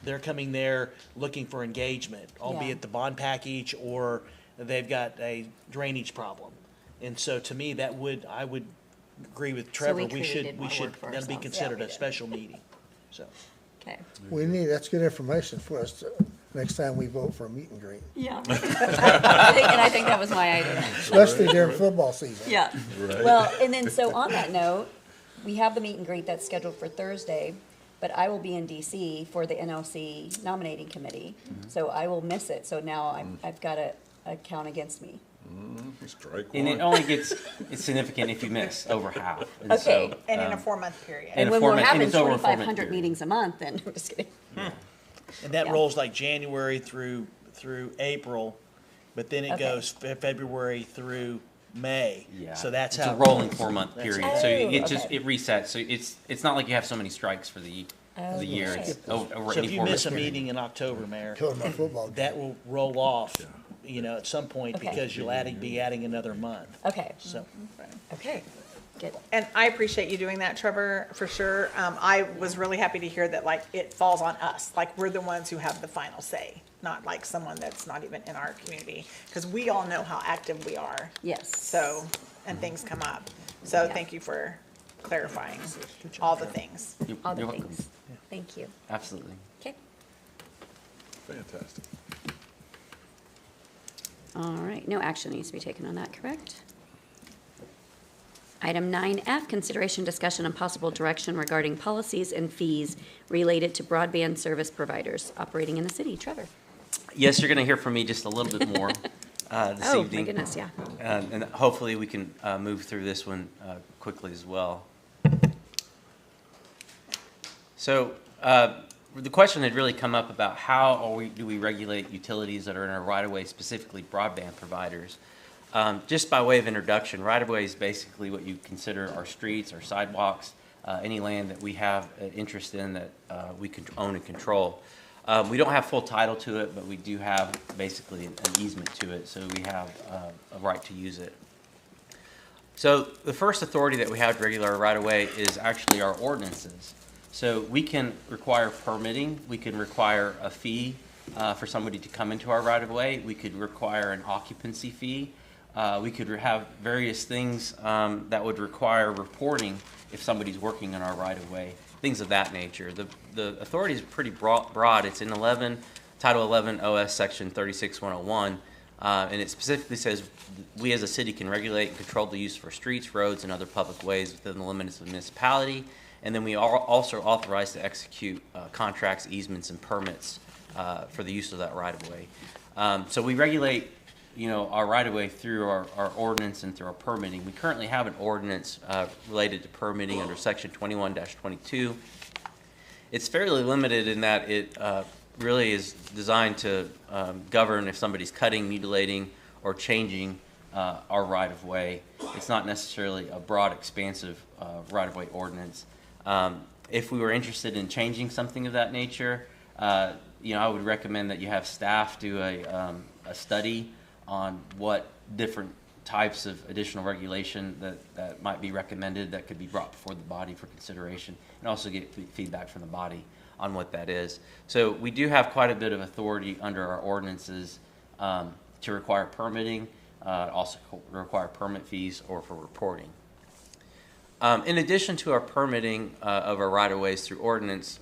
They're coming there looking for engagement, albeit the bond package or they've got a drainage problem. And so to me, I would agree with Trevor. we created more work for That'll be ourselves. considered Yeah, a we did. special meeting, so. Okay. That's good information for us next time we vote for a meet and greet, Yeah. And I think that was my idea. especially during football season. Yeah. Well, and then, so on that note, we have the meet and greet that's scheduled for Thursday, but I will be in DC for the NLC nominating committee, so I will miss it. So now I've got a count against me. Strike And one. it only gets significant if you miss over half. And Okay. so, And in a 4-month period. And And a when we're format- and having it's over a format 2,500 period. meetings a month, then, I'm just kidding. And that Yeah. rolls like January through April, but then it Okay. goes February through May. yeah. So that's it's how a it rolling rolls. 4-month That's period. it. So Oh, it just okay. it resets. So it's not like you have so many strikes for the year. Okay. It's over So any if you 4-month miss a period. meeting in October, Mayor, Go to my football game. that will roll off, at some point Okay. because you'll be adding another month. Okay. So, Okay. Good. And I appreciate you doing that, Trevor, for sure. I was really happy to hear that, like, it falls on us. Like, we're the ones who have the final say, not like someone that's not even in our community. Because we all know how active we are. Yes. So, and things come up. So Yeah. thank you for clarifying all the things. All the You're welcome. things. Thank you. Absolutely. Okay. Fantastic. All right, no action needs to be taken on that, correct? Item 9F, consideration, discussion, and possible direction regarding policies and fees related to broadband service providers operating in the city. Trevor? Yes, you're going to hear from me just a little bit more this Oh, evening. my goodness, yeah. And hopefully we can move through this one quickly as well. So the question had really come up about how do we regulate utilities that are in our right-of-way, specifically broadband providers. Just by way of introduction, right-of-way is basically what you consider our streets, our sidewalks, any land that we have interest in that we can own and control. We don't have full title to it, but we do have basically an easement to it, so we have a right to use it. So the first authority that we have to regulate our right-of-way is actually our ordinances. So we can require permitting, we can require a fee for somebody to come into our right-of-way, we could require an occupancy fee, we could have various things that would require reporting if somebody's working in our right-of-way, things of that nature. The authority is pretty broad. It's in Title 11 OS Section 36101, and it specifically says we as a city can regulate and control the use for streets, roads, and other public ways within the limits of the municipality. And then we are also authorized to execute contracts, easements, and permits for the use of that right-of-way. So we regulate, our right-of-way through our ordinance and through our permitting. We currently have an ordinance related to permitting under Section 21-22. It's fairly limited in that it really is designed to govern if somebody's cutting, mutilating, or changing our right-of-way. It's not necessarily a broad, expansive right-of-way ordinance. If we were interested in changing something of that nature, I would recommend that you have staff do a study on what different types of additional regulation that might be recommended that could be brought before the body for consideration, and also get feedback from the body on what that is. So we do have quite a bit of authority under our ordinances to require permitting, also require permit fees or for reporting. In addition to our permitting of our right-of-ways through ordinance,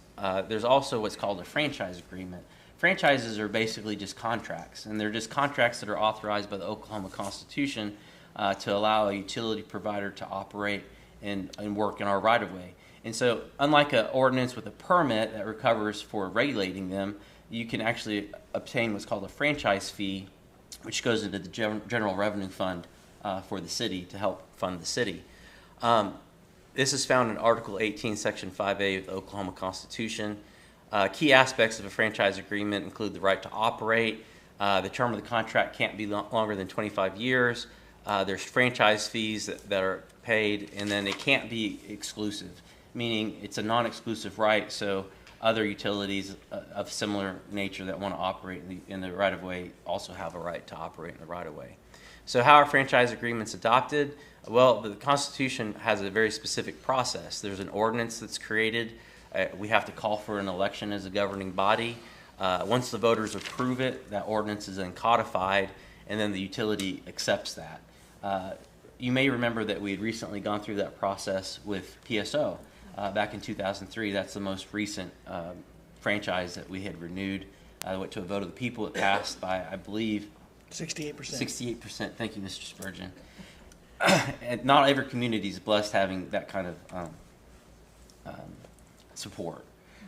there's also what's called a franchise agreement. Franchises are basically just contracts, and they're just contracts that are authorized by the Oklahoma Constitution to allow a utility provider to operate and work in our right-of-way. And so, unlike an ordinance with a permit that recovers for regulating them, you can actually obtain what's called a franchise fee, which goes into the general revenue fund for the city to help fund the city. This is found in Article 18, Section 5A of the Oklahoma Constitution. Key aspects of a franchise agreement include the right to operate. The term of the contract can't be longer than 25 years. There's franchise fees that are paid, and then it can't be exclusive, meaning it's a non-exclusive right, so other utilities of similar nature that want to operate in the right-of-way also have a right to operate in the right-of-way. So how are franchise agreements adopted? Well, the Constitution has a very specific process. There's an ordinance that's created. We have to call for an election as a governing body. Once the voters approve it, that ordinance is then codified, and then the utility accepts that. You may remember that we had recently gone through that process with PSO back in 2003. That's the most recent franchise that we had renewed. Went to a vote of the people. It passed by, I believe, 68%. 68%. Thank you, Mr. Spurgeon. And not every community is blessed having that kind of support.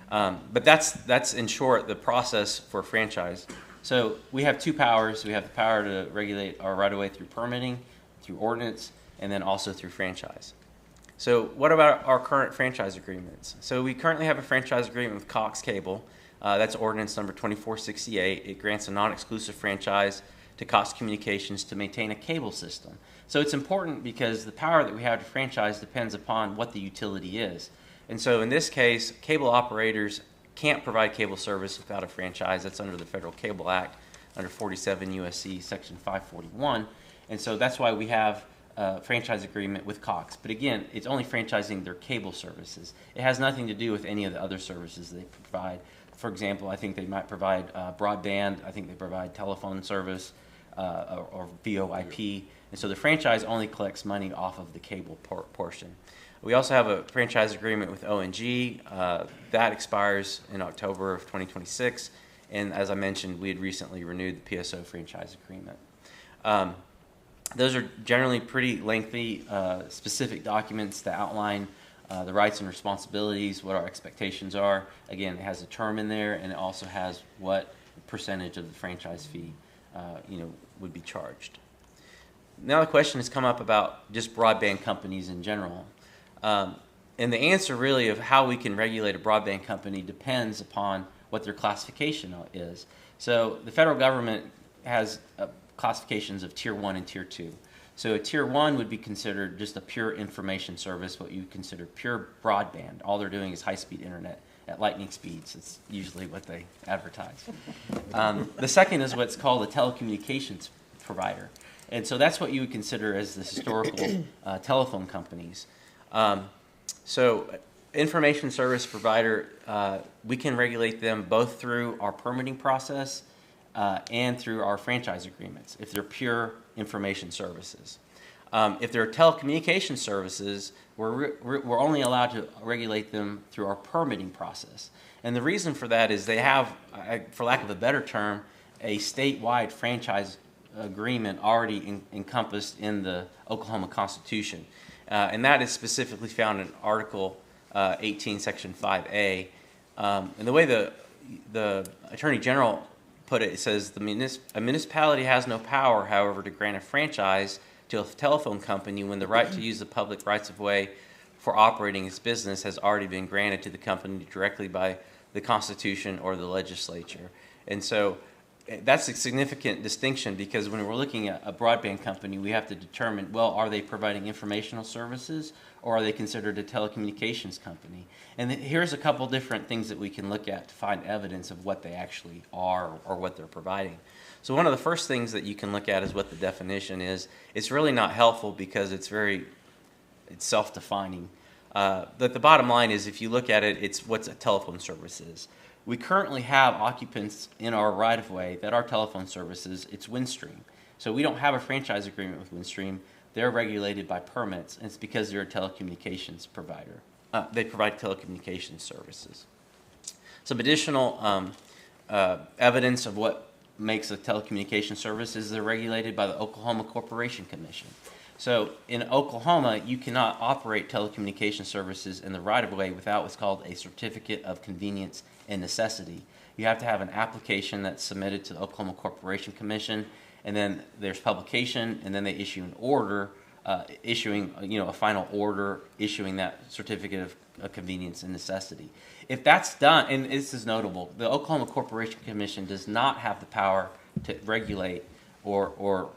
But that's in short the process for franchise. So we have two powers. We have the power to regulate our right-of-way through permitting, through ordinance, and then also through franchise. So what about our current franchise agreements? So we currently have a franchise agreement with Cox Cable. That's ordinance number 2468. It grants a non-exclusive franchise to Cox Communications to maintain a cable system. So it's important because the power that we have to franchise depends upon what the utility is. And so in this case, cable operators can't provide cable service without a franchise. That's under the Federal Cable Act, under 47 U.S.C. Section 541. And so that's why we have franchise agreement with Cox. But again, it's only franchising their cable services. It has nothing to do with any of the other services they provide. For example, I think they might provide broadband. I think they provide telephone service or VoIP. And so the franchise only collects money off of the cable portion. We also have a franchise agreement with ONG. That expires in October of 2026. And as I mentioned, we had recently renewed the PSO franchise agreement. Those are generally pretty lengthy, specific documents that outline the rights and responsibilities, what our expectations are. Again, it has a term in there, and it also has what percentage of the franchise fee would be charged. Now the question has come up about just broadband companies in general. And the answer really of how we can regulate a broadband company depends upon what their classification is. So the federal government has classifications of Tier 1 and Tier 2. So a Tier 1 would be considered just a pure information service, what you consider pure broadband. All they're doing is high-speed internet at lightning speeds. It's usually what they advertise. The second is what's called a telecommunications provider. And so that's what you would consider as the historical telephone companies. So information service provider, we can regulate them both through our permitting process and through our franchise agreements if they're pure information services. If they're telecommunication services, we're only allowed to regulate them through our permitting process. And the reason for that is they have, for lack of a better term, a statewide franchise agreement already encompassed in the Oklahoma Constitution. And that is specifically found in Article 18, Section 5A. And the way the Attorney General put it, it says, a municipality has no power, however, to grant a franchise to a telephone company when the right to use the public rights-of-way for operating its business has already been granted to the company directly by the Constitution or the legislature. And so that's a significant distinction, because when we're looking at a broadband company, we have to determine, well, are they providing informational services or are they considered a telecommunications company? And here's a couple different things that we can look at to find evidence of what they actually are or what they're providing. So one of the first things that you can look at is what the definition is. It's really not helpful because it's self-defining. But the bottom line is, if you look at it, it's what a telephone service is. We currently have occupants in our right-of-way that are telephone services. It's Windstream. So we don't have a franchise agreement with Windstream. They're regulated by permits, and it's because they're a telecommunications provider. They provide telecommunications services. Some additional evidence of what makes a telecommunications service is they're regulated by the Oklahoma Corporation Commission. So in Oklahoma, you cannot operate telecommunication services in the right-of-way without what's called a certificate of convenience and necessity. You have to have an application that's submitted to the Oklahoma Corporation Commission, and then there's publication, and then they issue an order, issuing a final order, issuing that certificate of convenience and necessity. If that's done, and this is notable, the Oklahoma Corporation Commission does not have the power to regulate or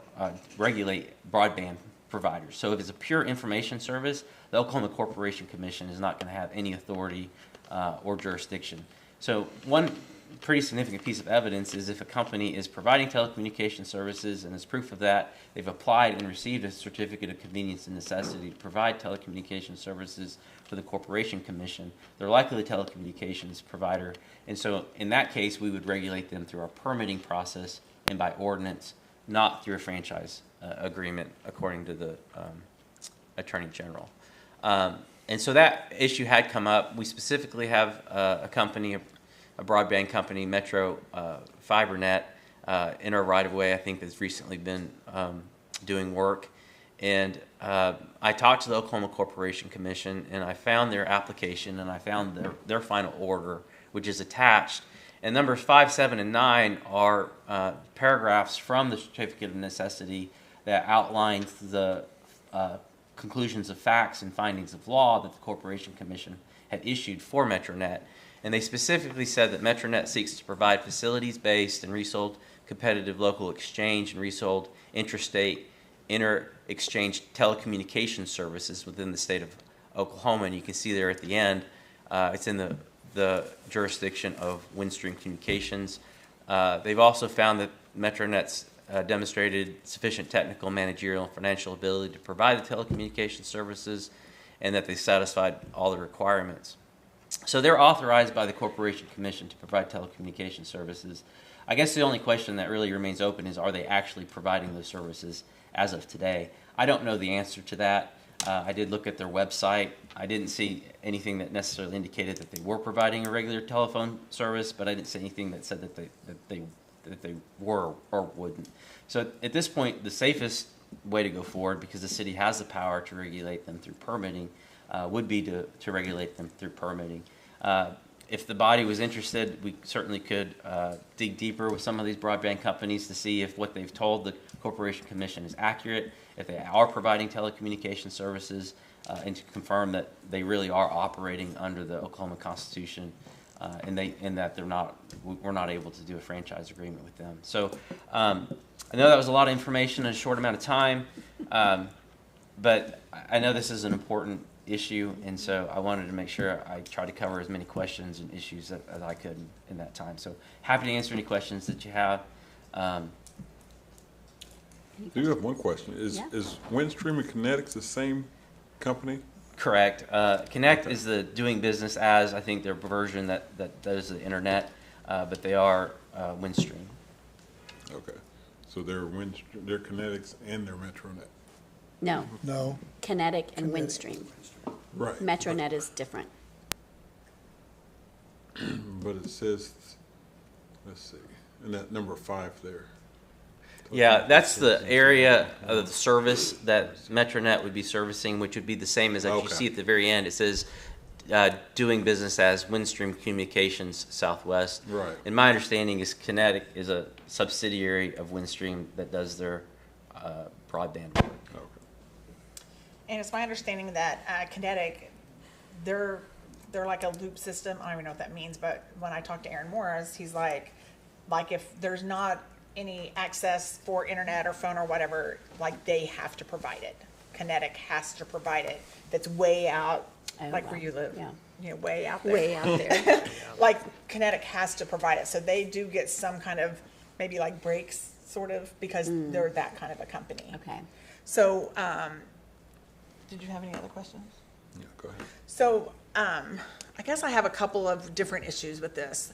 regulate broadband providers. So if it's a pure information service, the Oklahoma Corporation Commission is not going to have any authority or jurisdiction. So one pretty significant piece of evidence is if a company is providing telecommunication services, and as proof of that, they've applied and received a certificate of convenience and necessity to provide telecommunication services for the Corporation Commission, they're likely the telecommunications provider. And so in that case, we would regulate them through our permitting process and by ordinance, not through a franchise agreement, according to the Attorney General. And so that issue had come up. We specifically have a company, a broadband company, Metro FiberNet, in our right-of-way, I think, that's recently been doing work. And I talked to the Oklahoma Corporation Commission, and I found their application, and I found their final order, which is attached. And numbers 5, 7, and 9 are paragraphs from the Certificate of Necessity that outlines the conclusions of facts and findings of law that the Corporation Commission had issued for MetroNet. And they specifically said that MetroNet seeks to provide facilities-based and resold competitive local exchange and resold interstate inter-exchange telecommunications services within the state of Oklahoma. And you can see there at the end, it's in the jurisdiction of Windstream Communications. They've also found that MetroNet's demonstrated sufficient technical, managerial, and financial ability to provide the telecommunications services, and that they satisfied all the requirements. So they're authorized by the Corporation Commission to provide telecommunications services. I guess the only question that really remains open is, are they actually providing those services as of today? I don't know the answer to that. I did look at their website. I didn't see anything that necessarily indicated that they were providing a regular telephone service, but I didn't see anything that said that they were or wouldn't. So at this point, the safest way to go forward, because the city has the power to regulate them through permitting, would be to regulate them through permitting. If the body was interested, we certainly could dig deeper with some of these broadband companies to see if what they've told the Corporation Commission is accurate, if they are providing telecommunication services, and to confirm that they really are operating under the Oklahoma Constitution, and that we're not able to do a franchise agreement with them. So I know that was a lot of information in a short amount of time, but I know this is an important issue, and so I wanted to make sure I try to cover as many questions and issues as I could in that time. So happy to answer any questions that you have. I do have one question. Is Windstream and Kinetics the same company? Correct. Connect is the doing business as, I think, their version that does the internet, but they are Windstream. Okay. So they're Kinetics and they're Metronet. No, No, Kinetic and Windstream. Right. Metronet is different. But it says, let's see, and that number 5 there. Yeah, that's the area of the service that Metronet would be servicing, which would be the same as that you see at the very end. It says doing business as Windstream Communications Southwest. Right. And my understanding is Kinetic is a subsidiary of Windstream that does their broadband work. Okay. And it's my understanding that Kinetic, they're like a loop system. I don't even know what that means, but when I talked to Aaron Morris, he's like if there's not any access for internet or phone or whatever, like they have to provide it. Kinetic has to provide it. That's way out, where you live. Yeah. You know, way out there. Way out there. Like Kinetic has to provide it. So they do get some kind of maybe like breaks sort of because they're that kind of a company. Okay. So, did you have any other questions? Yeah, go ahead. So, I guess I have a couple of different issues with this.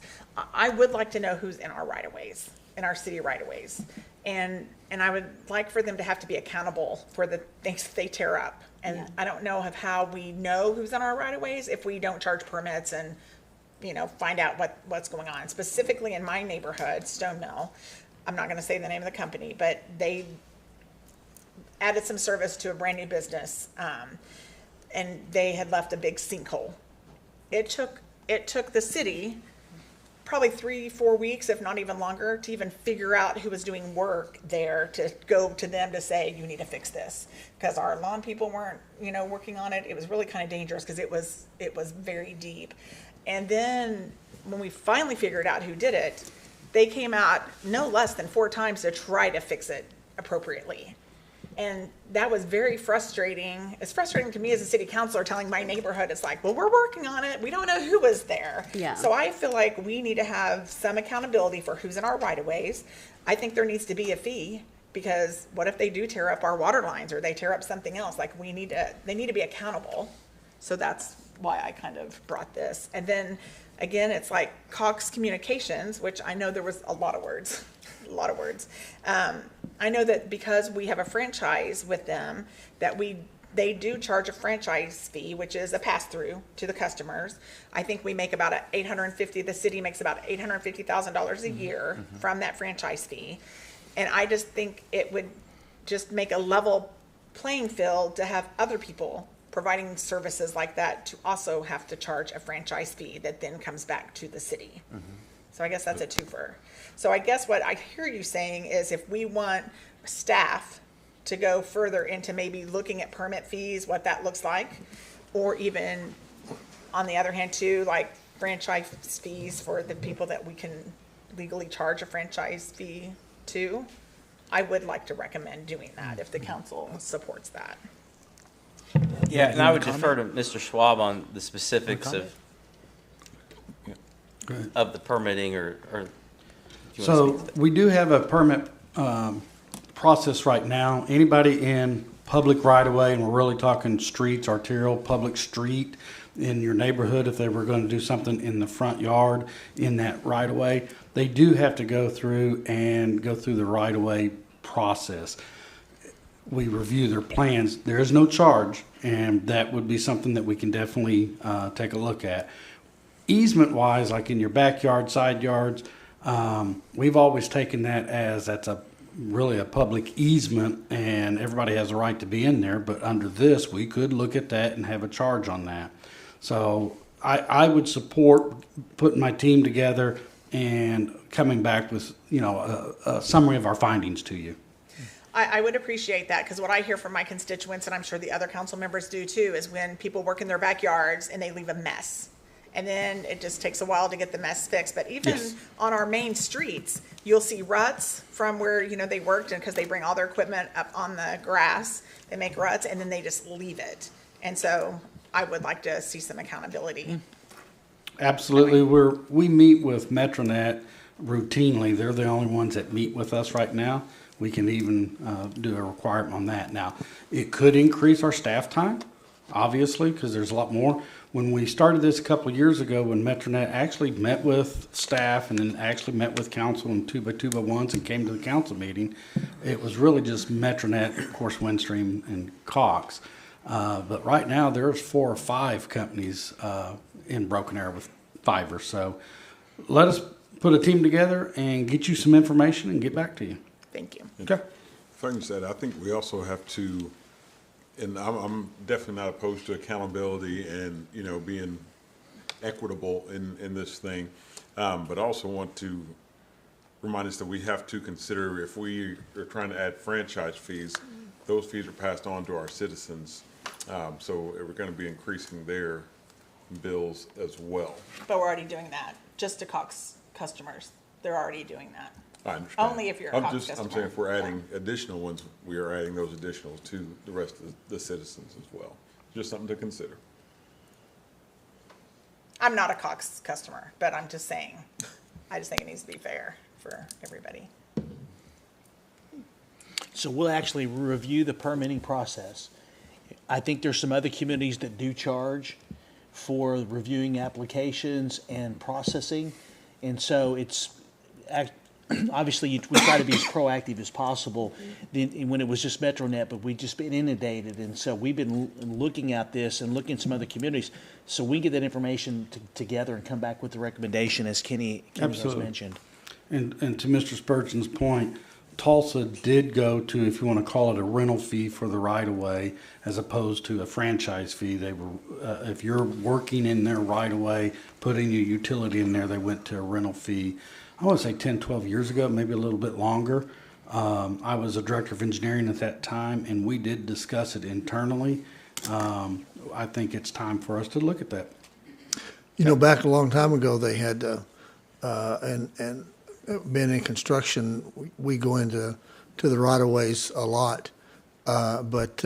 I would like to know who's in our right-of-ways, in our city right-of-ways. And I would like for them to have to be accountable for the things that they tear up. And Yeah. I don't know of how we know who's in our right-of-ways if we don't charge permits and, find out what's going on. Specifically in my neighborhood, Stone Mill, I'm not gonna say the name of the company, but they added some service to a brand new business, and they had left a big sinkhole. It took the city probably 3-4 weeks, if not even longer, to even figure out who was doing work there to go to them to say, you need to fix this. Because our lawn people weren't, working on it. It was really kind of dangerous because it was very deep. And then when we finally figured out who did it, they came out no less than 4 times to try to fix it appropriately. And that was very frustrating. It's frustrating to me as a city councilor telling my neighborhood, it's like, well, we're working on it. We don't know who was there. Yeah. So I feel like we need to have some accountability for who's in our right-of-ways. I think there needs to be a fee because what if they do tear up our water lines or they tear up something else? Like they need to be accountable. So that's why I kind of brought this. And then again, it's like Cox Communications, which I know there was a lot of words. I know that because we have a franchise with them, that they do charge a franchise fee, which is a pass-through to the customers. I think we make about the city makes about $850,000 a year from that franchise fee. And I just think it would just make a level playing field to have other people providing services like that to also have to charge a franchise fee that then comes back to the city. So I guess that's a twofer. So I guess what I hear you saying is if we want staff to go further into maybe looking at permit fees, what that looks like, or even on the other hand too, like franchise fees for the people that we can legally charge a franchise fee to, I would like to recommend doing that if the council supports that. Yeah, and I would defer to Mr. Schwab on the specifics of the permitting or if you want to So speak to that. we do have a permit process right now, anybody in public right-of-way, and we're really talking streets, arterial, public street in your neighborhood, if they were going to do something in the front yard in that right-of-way, they do have to go through the right-of-way process. We review their plans. There is no charge, and that would be something that we can definitely take a look at. Easement-wise, like in your backyard, side yards, we've always taken that as that's really a public easement, and everybody has a right to be in there. But under this, we could look at that and have a charge on that. So I would support putting my team together and coming back with a summary of our findings to you. I would appreciate that, because what I hear from my constituents, and I'm sure the other council members do too, is when people work in their backyards and they leave a mess. And then it just takes a while to get the mess fixed. But even on our main streets, you'll see ruts from where, they worked, and because they bring all their equipment up on the grass, they make ruts and then they just leave it. And so I would like to see some accountability. Absolutely. We meet with Metronet routinely. They're the only ones that meet with us right now. We can even do a requirement on that. Now, it could increase our staff time, obviously, because there's a lot more. When we started this a couple of years ago, when Metronet actually met with staff and then actually met with council and 2x2x1s and came to the council meeting, it was really just Metronet, of course, Windstream and Cox. But right now, there's 4 or 5 companies in Broken Arrow with fiber. So let us put a team together and get you some information and get back to you. Thank you. Okay. If I can say, I think we also have to, and I'm definitely not opposed to accountability and, being equitable in this thing, but I also want to remind us that we have to consider, if we are trying to add franchise fees, those fees are passed on to our citizens. So we're going to be increasing their bills as well. But we're already doing that, just to Cox customers. They're already doing that. I understand. Only if you're a Cox customer. I'm saying if we're adding additional ones, we are adding those additionals to the rest of the citizens as well. Just something to consider. I'm not a Cox customer, but I'm just saying, I just think it needs to be fair for everybody. So we'll actually review the permitting process. I think there's some other communities that do charge for reviewing applications and processing. And so it's obviously we try to be as proactive as possible. When it was just Metronet, but we've just been inundated. And so we've been looking at this and looking at some other communities. So we get that information together and come back with the recommendation, as Kenny has mentioned. And to Mr. Spurgeon's point, Tulsa did go to, if you want to call it, a rental fee for the right-of-way as opposed to a franchise fee. They were, if you're working in their right-of-way, putting your utility in there, they went to a rental fee. I want to say 10, 12 years ago, maybe a little bit longer. I was a director of engineering at that time, and we did discuss it internally. I think it's time for us to look at that. Back a long time ago, they had, and been in construction, we go into the right-of-ways a lot, but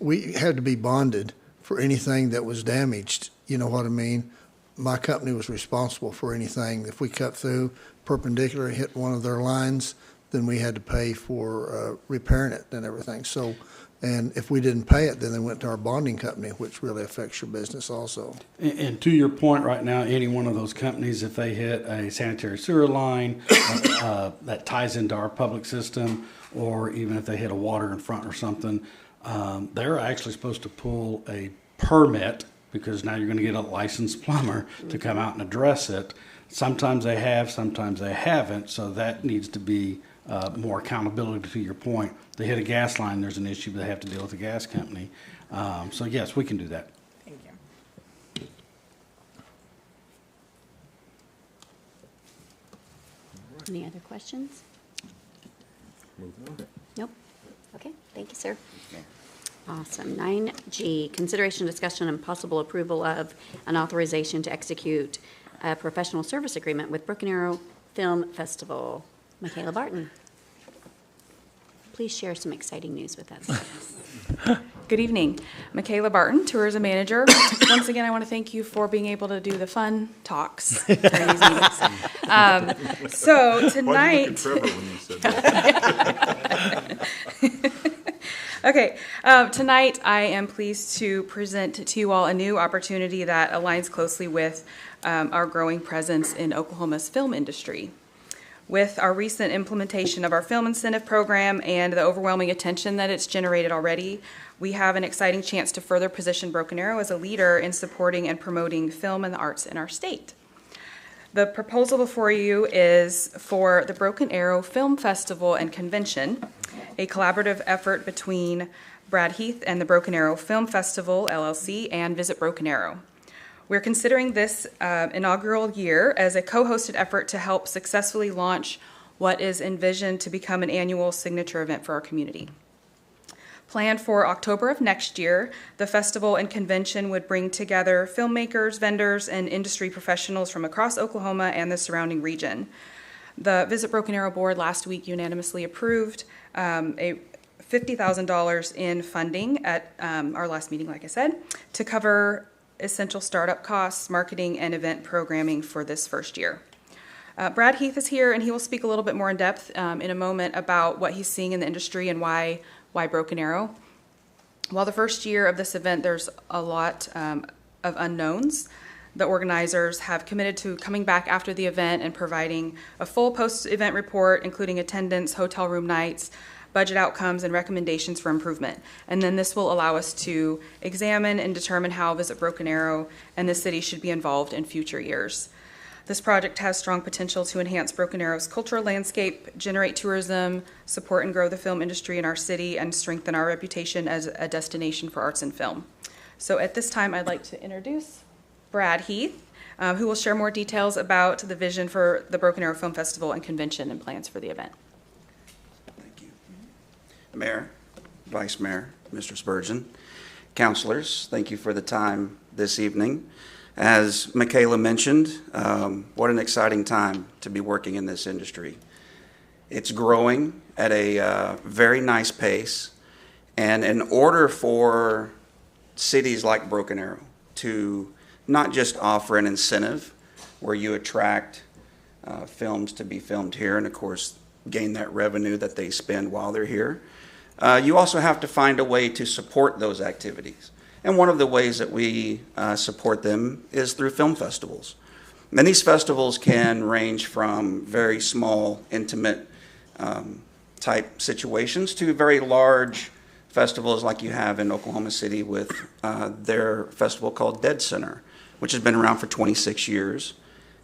we had to be bonded for anything that was damaged. You know what I mean? My company was responsible for anything. If we cut through perpendicular, hit one of their lines, then we had to pay for repairing it and everything. So, and if we didn't pay it, then they went to our bonding company, which really affects your business also. And to your point right now, any one of those companies, if they hit a sanitary sewer line that ties into our public system, or even if they hit a water in front or something, they're actually supposed to pull a permit, because now you're going to get a licensed plumber to come out and address it. Sometimes they have, sometimes they haven't, so that needs to be more accountability to your point. They hit a gas line, there's an issue, they have to deal with the gas company. So yes, we can do that. Thank you. Any other questions? Moving on. Nope. Okay, thank you, sir. Awesome. 9G, consideration, discussion, and possible approval of an authorization to execute a professional service agreement with Broken Arrow Film Festival. Michaela Barton, please share some exciting news with us. Good evening. Michaela Barton, Tourism Manager. Once again, I want to thank you for being able to do the fun talks during these meetings. So Why did you tonight, look at Trevor when you said that? okay, tonight I am pleased to present to you all a new opportunity that aligns closely with our growing presence in Oklahoma's film industry. With our recent implementation of our film incentive program and the overwhelming attention that it's generated already, we have an exciting chance to further position Broken Arrow as a leader in supporting and promoting film and the arts in our state. The proposal before you is for the Broken Arrow Film Festival and Convention, a collaborative effort between Brad Heath and the Broken Arrow Film Festival, LLC, and Visit Broken Arrow. We're considering this inaugural year as a co-hosted effort to help successfully launch what is envisioned to become an annual signature event for our community. Planned for October of next year, the festival and convention would bring together filmmakers, vendors, and industry professionals from across Oklahoma and the surrounding region. The Visit Broken Arrow Board last week unanimously approved a $50,000 in funding at our last meeting, like I said, to cover essential startup costs, marketing, and event programming for this first year. Brad Heath is here, and he will speak a little bit more in depth in a moment about what he's seeing in the industry and why Broken Arrow. While the first year of this event, there's a lot of unknowns. The organizers have committed to coming back after the event and providing a full post-event report, including attendance, hotel room nights, budget outcomes, and recommendations for improvement. And then this will allow us to examine and determine how Visit Broken Arrow and the city should be involved in future years. This project has strong potential to enhance Broken Arrow's cultural landscape, generate tourism, support and grow the film industry in our city, and strengthen our reputation as a destination for arts and film. So at this time, I'd like to introduce Brad Heath, who will share more details about the vision for the Broken Arrow Film Festival and Convention and plans for the event. Thank you. Mayor, Vice Mayor, Mr. Spurgeon, councilors, thank you for the time this evening. As Michaela mentioned, what an exciting time to be working in this industry. It's growing at a very nice pace, and in order for cities like Broken Arrow to not just offer an incentive where you attract films to be filmed here and, of course, gain that revenue that they spend while they're here, you also have to find a way to support those activities. And one of the ways that we support them is through film festivals. And these festivals can range from very small, intimate type situations to very large festivals like you have in Oklahoma City with their festival called Dead Center, which has been around for 26 years.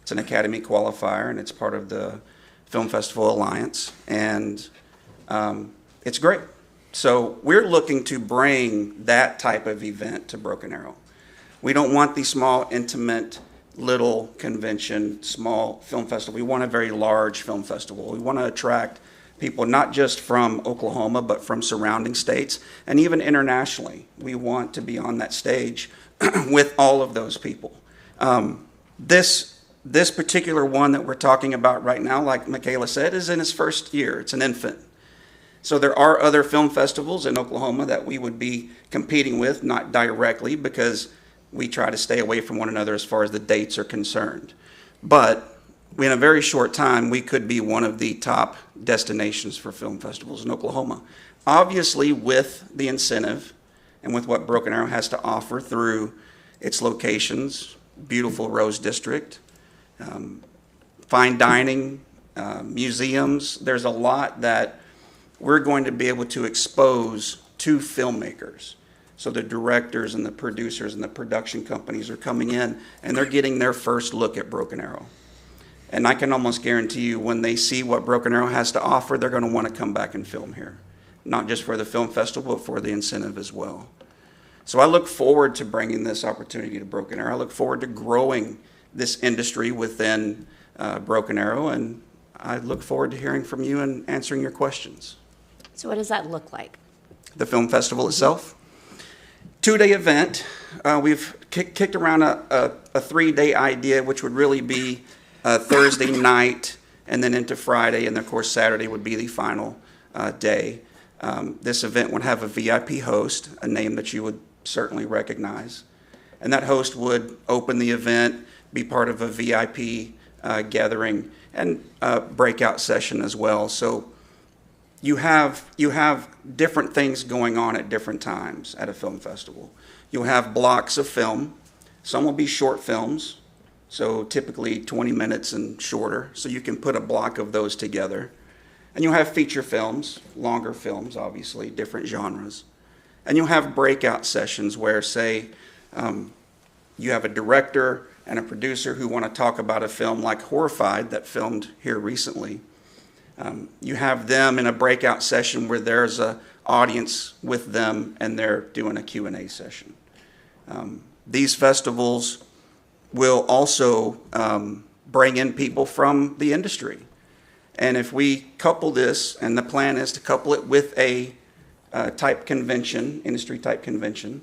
It's an Academy qualifier, and it's part of the Film Festival Alliance, and it's great. So we're looking to bring that type of event to Broken Arrow. We don't want the small, intimate, little convention, small film festival. We want a very large film festival. We want to attract people not just from Oklahoma, but from surrounding states, and even internationally. We want to be on that stage with all of those people. This particular one that we're talking about right now, like Michaela said, is in its first year. It's an infant. So there are other film festivals in Oklahoma that we would be competing with, not directly, because we try to stay away from one another as far as the dates are concerned. But in a very short time, we could be one of the top destinations for film festivals in Oklahoma. Obviously, with the incentive and with what Broken Arrow has to offer through its locations, beautiful Rose District, fine dining, museums, there's a lot that we're going to be able to expose to filmmakers. So the directors and the producers and the production companies are coming in and they're getting their first look at Broken Arrow. And I can almost guarantee you when they see what Broken Arrow has to offer, they're going to want to come back and film here. Not just for the film festival, but for the incentive as well. So I look forward to bringing this opportunity to Broken Arrow. I look forward to growing this industry within Broken Arrow, and I look forward to hearing from you and answering your questions. So what does that look like? The film festival itself, 2-day event. We've kicked around a 3-day idea, which would really be Thursday night and then into Friday, and of course Saturday would be the final day. This event would have a VIP host, a name that you would certainly recognize, and that host would open the event, be part of a VIP gathering and breakout session as well. So you have different things going on at different times at a film festival. You'll have blocks of film. Some will be short films, so typically 20 minutes and shorter. So you can put a block of those together. And you'll have feature films, longer films, obviously, different genres. And you'll have breakout sessions where, say, you have a director and a producer who want to talk about a film like Horrified that filmed here recently. You have them in a breakout session where there's an audience with them and they're doing a Q&A session. These festivals will also bring in people from the industry. And if we couple this, and the plan is to couple it with a type convention, industry type convention,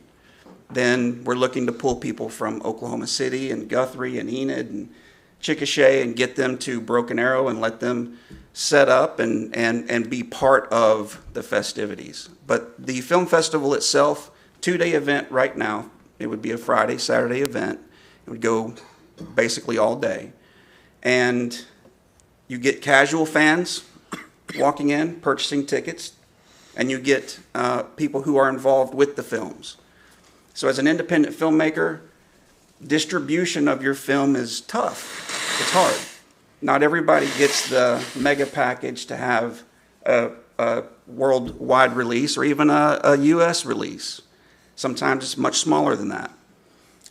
then we're looking to pull people from Oklahoma City and Guthrie and Enid and Chickasha and get them to Broken Arrow and let them set up and be part of the festivities. But the film festival itself, 2-day event right now, it would be a Friday, Saturday event. It would go basically all day. And you get casual fans walking in, purchasing tickets, and you get people who are involved with the films. So as an independent filmmaker, distribution of your film is tough. It's hard. Not everybody gets the mega package to have a worldwide release or even a U.S. release. Sometimes it's much smaller than that.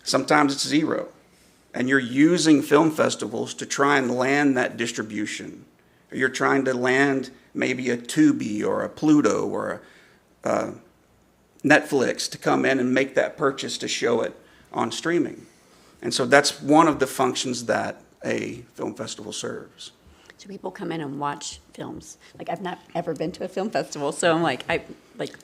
Sometimes it's zero. And you're using film festivals to try and land that distribution. Or you're trying to land maybe a Tubi or a Pluto or a Netflix to come in and make that purchase to show it on streaming. And so that's one of the functions that a film festival serves. So people come in and watch films. Like, I've not ever been to a film festival, so I'm like, I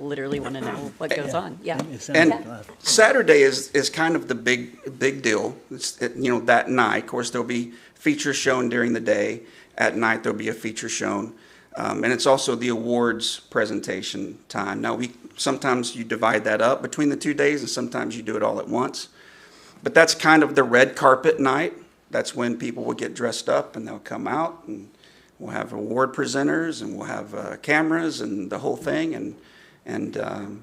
literally want to know what goes on. Yeah. And Saturday is kind of the big deal. It's, that night. Of course, there'll be features shown during the day. At night, there'll be a feature shown. And it's also the awards presentation time. Now, sometimes you divide that up between the 2 days, and sometimes you do it all at once. But that's kind of the red carpet night. That's when people will get dressed up and they'll come out, and we'll have award presenters and we'll have cameras and the whole thing, and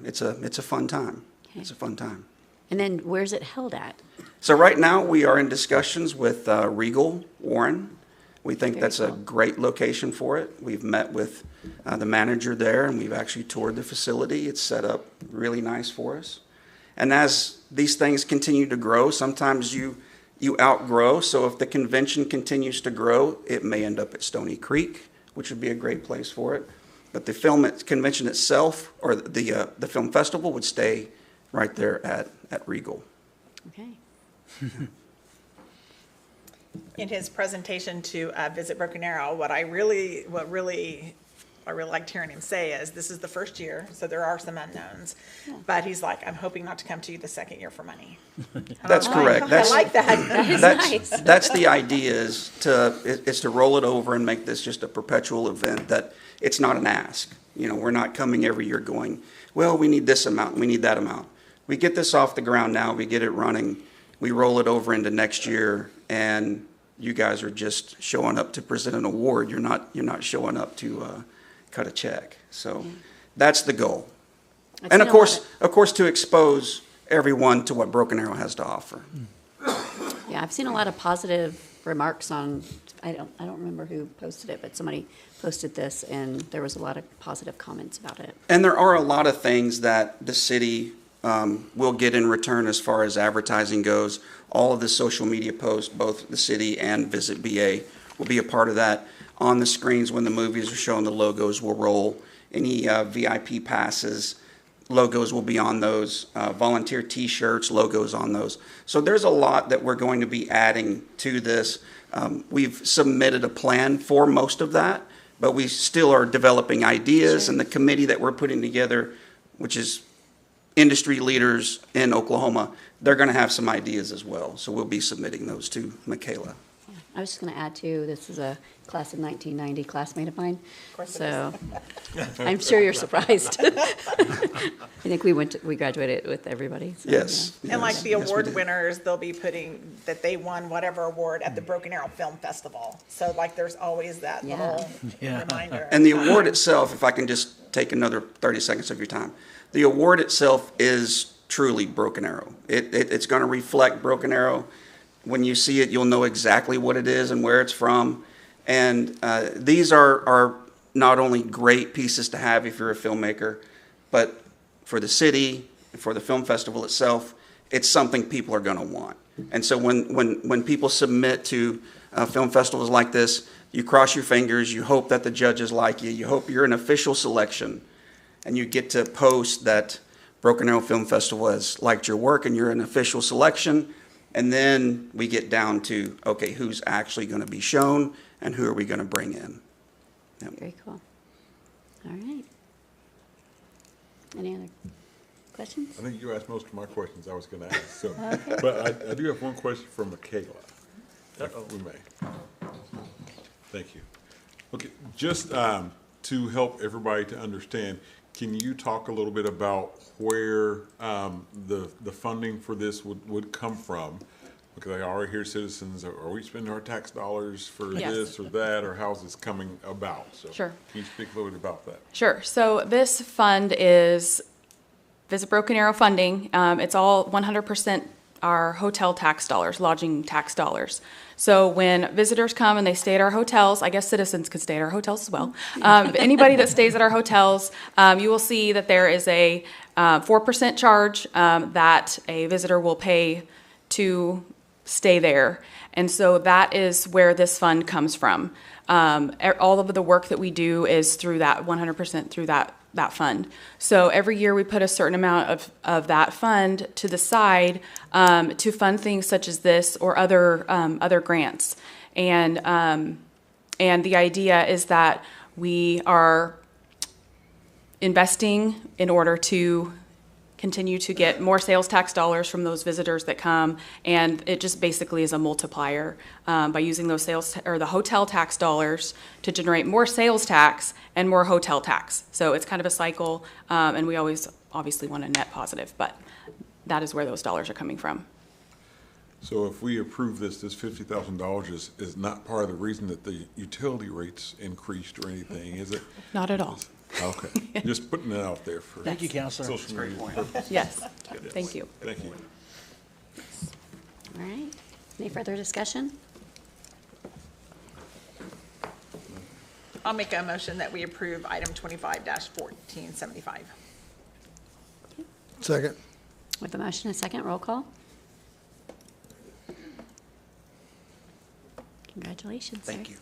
it's a fun time. Okay. It's a fun time. And then where's it held at? So right now we are in discussions with Regal Warren. We think that's a great location for it. We've met with the manager there, and we've actually toured the facility. It's set up really nice for us. And as these things continue to grow, sometimes you outgrow. So if the convention continues to grow, it may end up at Stony Creek, which would be a great place for it. But the film convention itself, or the film festival, would stay right there at Regal. Okay. In his presentation to Visit Broken Arrow, what I really liked hearing him say is, this is the first year, so there are some unknowns. Yeah. But he's like, I'm hoping not to come to you the second year for money. That's correct. I like that. That is nice. That's the idea, is to roll it over and make this just a perpetual event, that it's not an ask. We're not coming every year going, well, we need this amount, we need that amount. We get this off the ground now, we get it running, we roll it over into next year, and you guys are just showing up to present an award. You're not showing up to cut a check. So that's the goal. And of course, to expose everyone to what Broken Arrow has to offer. Yeah, I've seen a lot of positive remarks on, I don't remember who posted it, but somebody posted this, and there was a lot of positive comments about it. And there are a lot of things that the city will get in return as far as advertising goes. All of the social media posts, both the city and Visit BA, will be a part of that. On the screens when the movies are shown, the logos will roll. Any VIP passes, logos will be on those. Volunteer T-shirts, logos on those. So there's a lot that we're going to be adding to this. We've submitted a plan for most of that, but we still are developing ideas. Sure. And the committee that we're putting together, which is industry leaders in Oklahoma, they're going to have some ideas as well. So we'll be submitting those to Michaela. Yeah, I was just going to add too, this is a class of 1990 classmate of mine. Of course it So I'm sure you're surprised. I think we graduated with everybody. So, Yes. yeah. And like yes, the yes, we award did. winners, they'll be putting that they won whatever award at the Broken Arrow Film Festival. So like there's always that Yeah. little reminder. And the award itself, if I can just take another 30 seconds of your time, the award itself is truly Broken Arrow. It's going to reflect Broken Arrow. When you see it, you'll know exactly what it is and where it's from. And these are not only great pieces to have if you're a filmmaker, but for the city, for the film festival itself, it's something people are going to want. And so when people submit to film festivals like this, you cross your fingers, you hope that the judges like you, you hope you're an official selection, and you get to post that Broken Arrow Film Festival has liked your work and you're an official selection. And then we get down to, okay, who's actually going to be shown and who are we going to bring in? Yep. Very cool. All right. Any other questions? I think you asked most of my questions I was going to ask. So, but I do have one question for Michaela, if we may. Thank you. Okay, just to help everybody to understand, can you talk a little bit about where the funding for this would come from? Because I already hear citizens, are we spending our tax dollars for Yes. this or that, or how's this coming about? So Sure. can you speak a little bit about that? Sure. So this fund is Visit Broken Arrow funding. It's all 100% our hotel tax dollars, lodging tax dollars. So when visitors come and they stay at our hotels, I guess citizens could stay at our hotels as well. Anybody that stays at our hotels, you will see that there is a 4% charge that a visitor will pay to stay there. And so that is where this fund comes from. All of the work that we do is through that 100% through that fund. So every year we put a certain amount of that fund to the side to fund things such as this or other grants. And the idea is that we are investing in order to continue to get more sales tax dollars from those visitors that come, and it just basically is a multiplier by using those sales or the hotel tax dollars to generate more sales tax and more hotel tax. So it's kind of a cycle, and we always obviously want a net positive, but that is where those dollars are coming from. So if we approve this $50,000 is not part of the reason that the utility rates increased or anything, is it? Not at all. Okay, just putting it out there for. Thank you, Counselor. Social media purposes. Yes, Yes. thank you. Thank you. All right. Any further discussion? I'll make a motion that we approve item 25-1475. Second. With a motion, a second, roll call. Congratulations, sir. Thank you.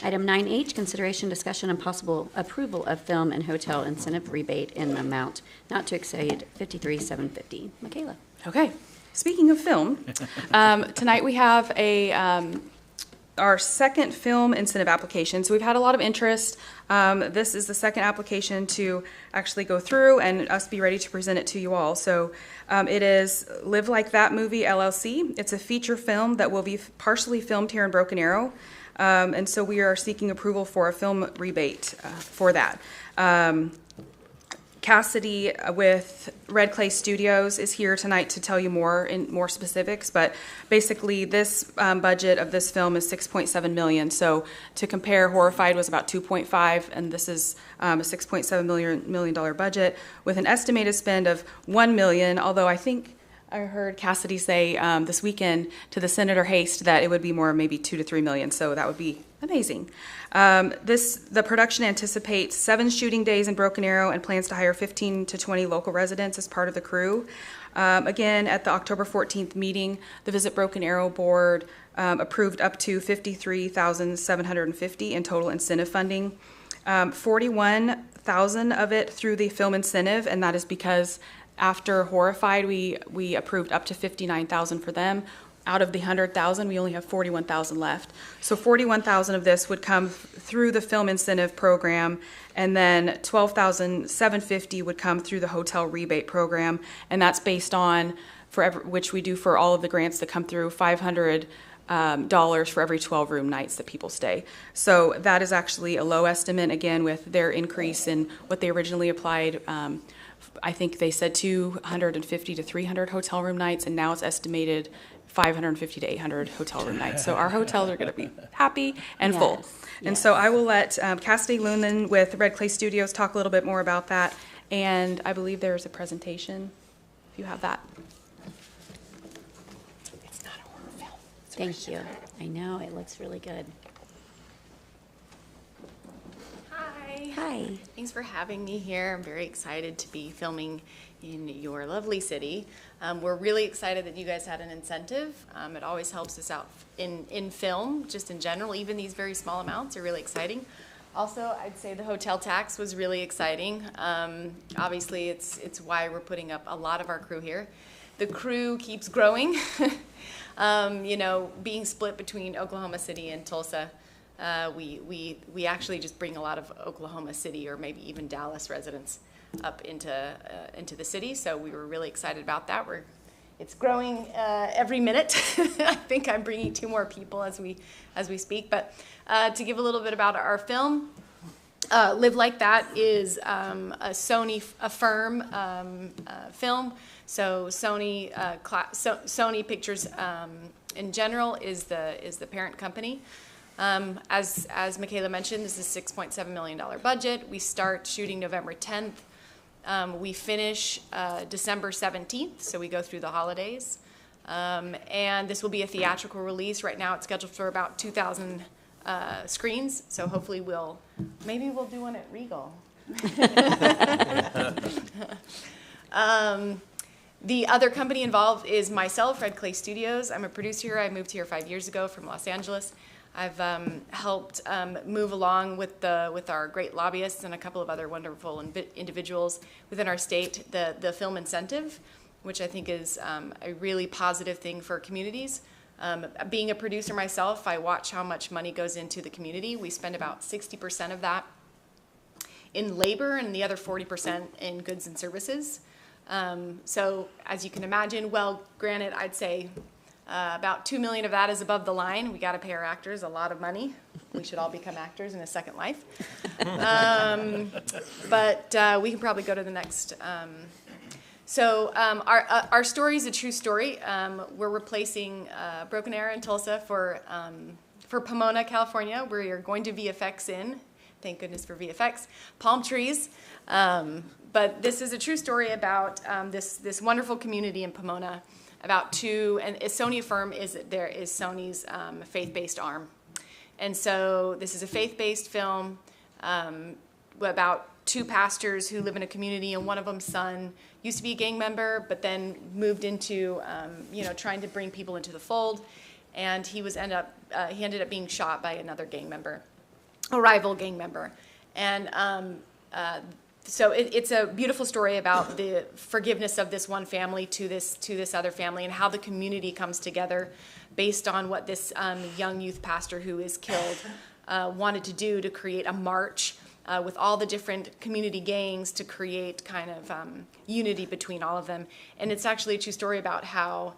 Item 9H, consideration, discussion, and possible approval of film and hotel incentive rebate in the amount not to exceed $53,750. Michaela. Okay, speaking of film, tonight we have our second film incentive application. So we've had a lot of interest. This is the second application to actually go through and us be ready to present it to you all. So it is Live Like That Movie LLC. It's a feature film that will be partially filmed here in Broken Arrow. And so we are seeking approval for a film rebate for that. Cassidy with Red Clay Studios is here tonight to tell you more specifics, but basically this budget of this film is $6.7 million. So to compare, Horrified was about 2.5, and this is a $6.7 million budget with an estimated spend of $1 million, although I think I heard Cassidy say this weekend to the Senator Haste that it would be more, maybe $2 to $3 million, so that would be amazing. The production anticipates 7 shooting days in Broken Arrow and plans to hire 15 to 20 local residents as part of the crew. Again, at the October 14th meeting, the Visit Broken Arrow Board approved up to $53,750 in total incentive funding. $41,000 of it through the film incentive, and that is because after Horrified, we approved up to $59,000 for them. Out of the $100,000, we only have $41,000 left. So $41,000 of this would come through the film incentive program, and then $12,750 would come through the hotel rebate program, and that's based on which we do for all of the grants that come through, $500 for every 12 room nights that people stay. So that is actually a low estimate, again, with their increase in what they originally applied. I think they said 250 to 300 hotel room nights, and now it's estimated 550 to 800 hotel room nights. So our hotels are going to be happy and full. And so I will let Cassidy Lunan with Red Clay Studios talk a little bit more about that. And I believe there's a presentation, if you have that. It's not a horror film. Thank you. I know, it looks really good. Hi. Hi. Thanks for having me here. I'm very excited to be filming in your lovely city. We're really excited that you guys had an incentive. It always helps us out in film, just in general. Even these very small amounts are really exciting. Also, I'd say the hotel tax was really exciting. Obviously, it's why we're putting up a lot of our crew here. The crew keeps growing. You know, being split between Oklahoma City and Tulsa, we actually just bring a lot of Oklahoma City or maybe even Dallas residents up into the city. So we were really excited about that. It's growing every minute. I think I'm bringing 2 more people as we speak. But to give a little bit about our film, Live Like That is a Sony firm film. So Sony Sony Pictures in general is the parent company. As Michaela mentioned, this is $6.7 million budget. We start shooting November 10th. We finish December 17th, so we go through the holidays. And this will be a theatrical release. Right now it's scheduled for about 2,000 screens, so hopefully maybe we'll do one at Regal. The other company involved is myself, Red Clay Studios. I'm a producer here. I moved here 5 years ago from Los Angeles. I've helped move along with our great lobbyists and a couple of other wonderful individuals within our state the film incentive, which I think is a really positive thing for communities. Being a producer myself, I watch how much money goes into the community. We spend about 60% of that in labor and the other 40% in goods and services. So as you can imagine, well, granted, I'd say about $2 million of that is above the line. We got to pay our actors a lot of money. We should all become actors in a second life. But we can probably go to the next. So our story is a true story. We're replacing Broken Arrow in Tulsa for Pomona, California, where you're going to VFX in. Thank goodness for VFX. Palm trees. But this is a true story about this wonderful community in Pomona. And a Sony firm is Sony's faith-based arm. And so this is a faith-based film about 2 pastors who live in a community, and one of them's son used to be a gang member, but then moved into trying to bring people into the fold, and he ended up being shot by another gang member, a rival gang member, and so it's a beautiful story about the forgiveness of this one family to this other family, and how the community comes together based on what this young youth pastor who is killed wanted to do, to create a march with all the different community gangs to create kind of unity between all of them. And it's actually a true story about how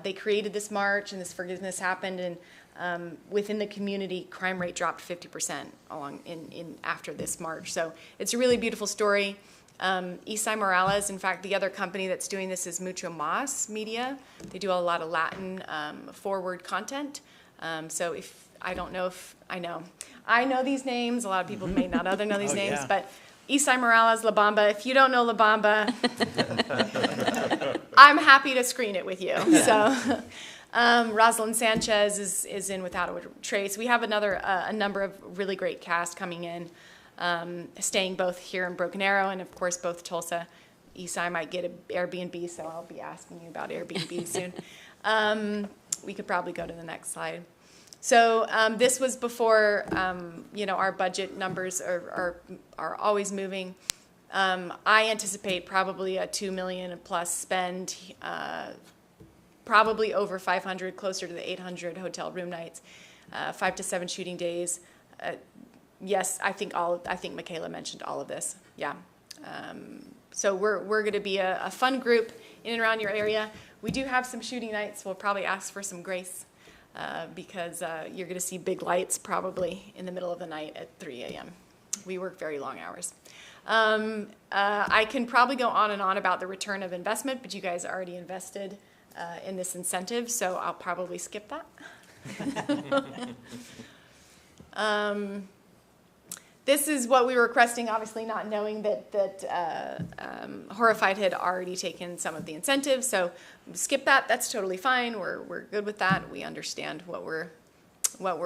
they created this march and this forgiveness happened, and within the community, crime rate dropped 50% after this march. So it's a really beautiful story. Isai Morales, in fact, the other company that's doing this is Mucho Mas Media. They do a lot of Latin forward content. So I know these names. A lot of people may not know these names, but Isai Morales, La Bamba. If you don't know La Bamba, I'm happy to screen it with you. So. Rosalind Sanchez is in Without a Trace. We have a number of really great cast coming in, staying both here in Broken Arrow and, of course, both Tulsa. Isai might get an Airbnb, so I'll be asking you about Airbnb soon. We could probably go to the next slide. So this was before, our budget numbers are always moving. I anticipate probably a $2 million plus spend, probably over 500, closer to the 800 hotel room nights, 5 to 7 shooting days. Yes, I think Michaela mentioned all of this. Yeah. So we're going to be a fun group in and around your area. we do have some shooting nights. We'll probably ask for some grace because you're going to see big lights probably in the middle of the night at 3 a.m. We work very long hours. I can probably go on and on about the return of investment, but you guys already invested in this incentive, so I'll probably skip that. This is what we were requesting, obviously not knowing that Horrified had already taken some of the incentives, so skip that. That's totally fine. We're good with that. We understand what we're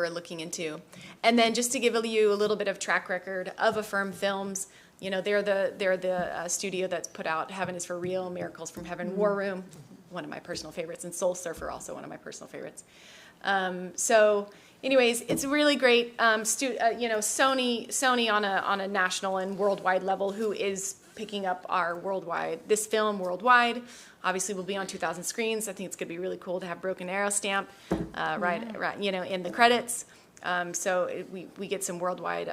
looking into. And then just to give you a little bit of track record of Affirm Films, you know, they're the studio that's put out Heaven is for Real, Miracles from Heaven, War Room, one of my personal favorites, and Soul Surfer, also one of my personal favorites. So anyways, it's really great. You know, Sony on a national and worldwide level, who is picking up this film worldwide. Obviously, we'll be on 2,000 screens. I think it's going to be really cool to have Broken Arrow stamp right, you know, in the credits. So we get some worldwide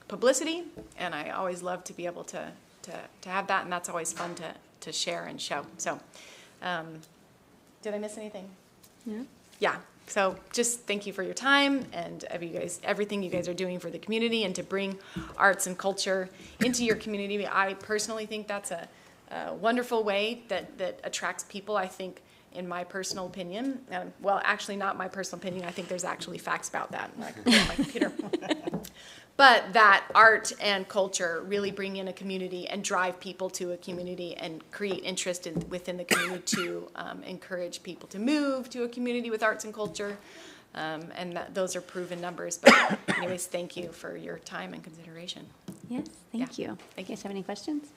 publicity, and I always love to be able to have that, and that's always fun to share and show. So, did I miss anything? Yeah. Yeah. So just thank you for your time and everything you guys are doing for the community and to bring arts and culture into your community. I personally think that's a wonderful way that attracts people. I think, in my personal opinion, well, actually not my personal opinion, I think there's actually facts about that. I can put it on my computer. But that art and culture really bring in a community and drive people to a community and create interest within the community to encourage people to move to a community with arts and culture. And those are proven numbers. But anyways, thank you for your time and consideration. Yes, thank you. Thank you. Guys have any questions?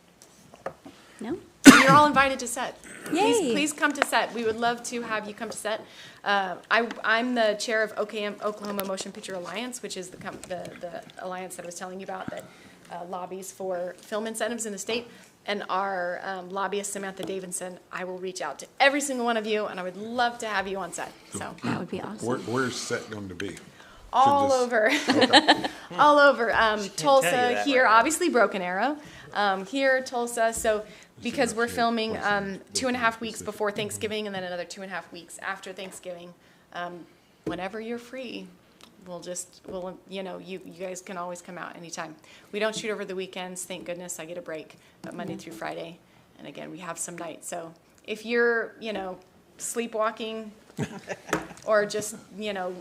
No? And you're all invited to set. Yay. Please come to set. We would love to have you come to set. I'm the chair of OKM, Oklahoma Motion Picture Alliance, which is the alliance that I was telling you about that lobbies for film incentives in the state. And our lobbyist, Samantha Davidson, I will reach out to every single one of you, and I would love to have you on set. So that would be awesome. Where's set going to be? All over. Okay. All over. Tulsa, that here, right now. obviously Broken Arrow. Here, Tulsa. So because we're filming 2.5 weeks before Thanksgiving and then another 2.5 weeks after Thanksgiving, whenever you're free, you know, you guys can always come out anytime. We don't shoot over the weekends. Thank goodness I get a break, but Monday through Friday. And again, we have some nights. So if you're, you know, sleepwalking or just, you know,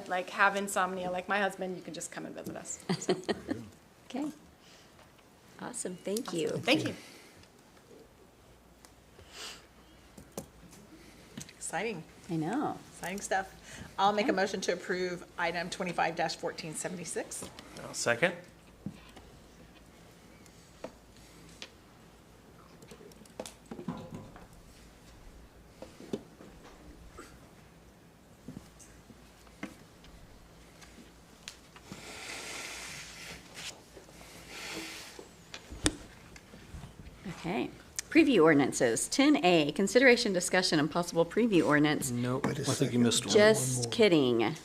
like have insomnia like my husband, you can just come and visit us. So. Okay. Awesome. Thank you. Thank you. Exciting, I know. exciting stuff. I'll make a motion to approve item 25-1476. I'll second. Okay. Preview ordinances. 10A, consideration, discussion, and possible preview ordinance. Nope, I think you missed one. Just kidding.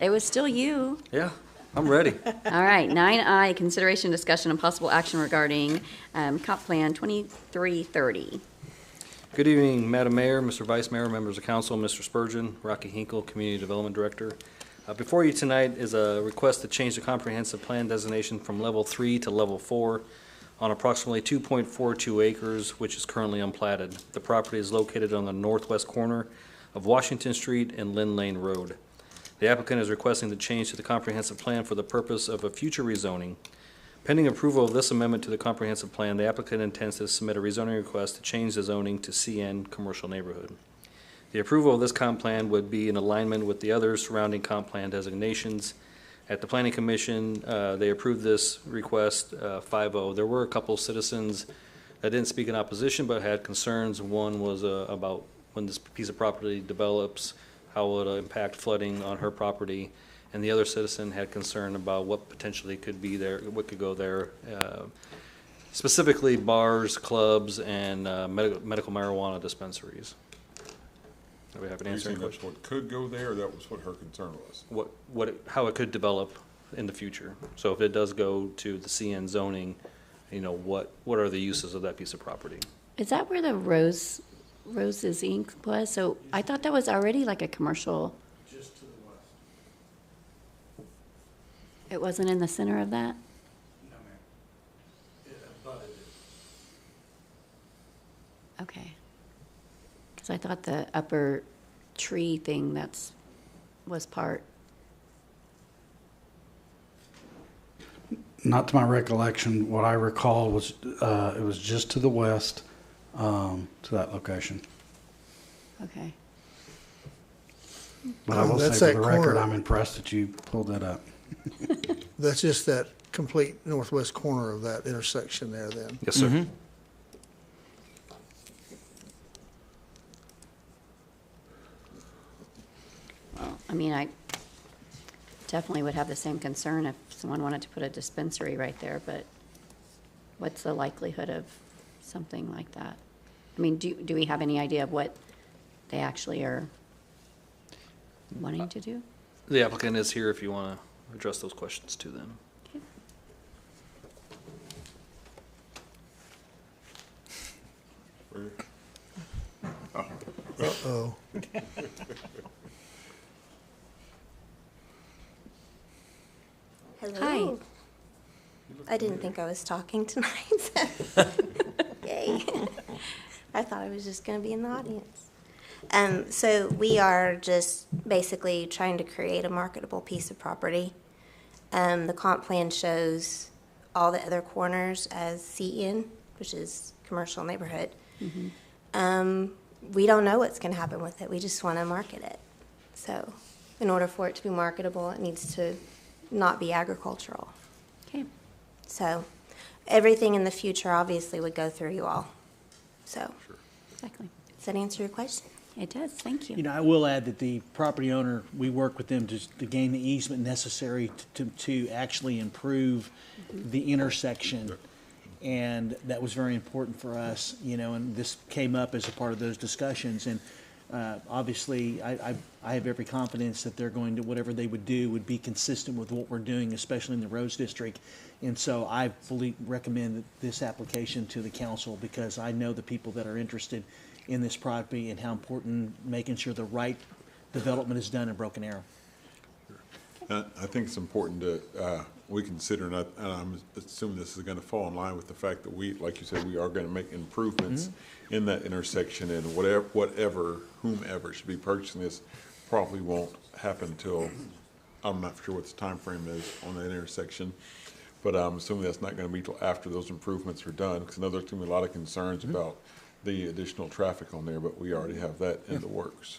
It was still you. Yeah, I'm ready. All right, 9I, consideration, discussion, and possible action regarding comp plan 2330. Good evening, Madam Mayor, Mr. Vice Mayor, members of council, Mr. Spurgeon, Rocky Hinkle, Community Development Director. Before you tonight is a request to change the comprehensive plan designation from level 3 to level 4 on approximately 2.42 acres, which is currently unplatted. The property is located on the northwest corner of Washington Street and Lynn Lane Road. The applicant is requesting the change to the comprehensive plan for the purpose of a future rezoning. Pending approval of this amendment to the comprehensive plan, the applicant intends to submit a rezoning request to change the zoning to CN Commercial Neighborhood. The approval of this comp plan would be in alignment with the other surrounding comp plan designations. At the Planning Commission, they approved this request 5-0. There were a couple citizens that didn't speak in opposition but had concerns. One was about when this piece of property develops, how it will impact flooding on her property. And the other citizen had concern about what potentially could be there, what could go there, specifically bars, clubs, and medical marijuana dispensaries. Do we have an Are you answer? saying that's what could go there, or that was what her concern was? How it could develop in the future. So if it does go to the CN zoning, you know, what are the uses of that piece of property? Is that where the Rose Rose's Inc. was, so I thought that was already like a commercial. Just to the west. It wasn't in the center of that? No, ma'am. It abutted it. Okay. Because I thought the upper tree thing was part. Not to my recollection. What I recall was it was just to the west to that location. Okay. But I will That's say for that the record, corner. I'm impressed that you pulled that up. That's just that complete northwest corner of that intersection there then. Yes, sir. Well, I mean, I definitely would have the same concern if someone wanted to put a dispensary right there, but what's the likelihood of something like that? I mean, do we have any idea of what they actually are wanting to do? The applicant is here if you want to address those questions to them. Okay. Uh-oh. Hello. Hi. I didn't think I was talking tonight. Yay. I thought I was just going to be in the audience. So we are just basically trying to create a marketable piece of property. The comp plan shows all the other corners as CN, which is commercial neighborhood. We don't know what's going to happen with it. We just want to market it. So in order for it to be marketable, it needs to not be agricultural. Okay. So everything in the future obviously would go through you all. So Exactly. does that answer your question? It does, thank you. You know, I will add that the property owner, we work with them to gain the easement necessary to actually improve the intersection. And that was very important for us, you know, and this came up as a part of those discussions. And obviously, I have every confidence that they're going to, whatever they would do would be consistent with what we're doing, especially in the roads district. And so I fully recommend this application to the council because I know the people that are interested in this property and how important making sure the right development is done in Broken Arrow. I think it's important that we consider, and I'm assuming this is going to fall in line with the fact that we, like you said, we are going to make improvements in that intersection, and whomever should be purchasing this probably won't happen until, I'm not sure what the time frame is on that intersection, but I'm assuming that's not going to be till after those improvements are done, because I know there's going to be a lot of concerns about the additional traffic on there, but we already have that in the works.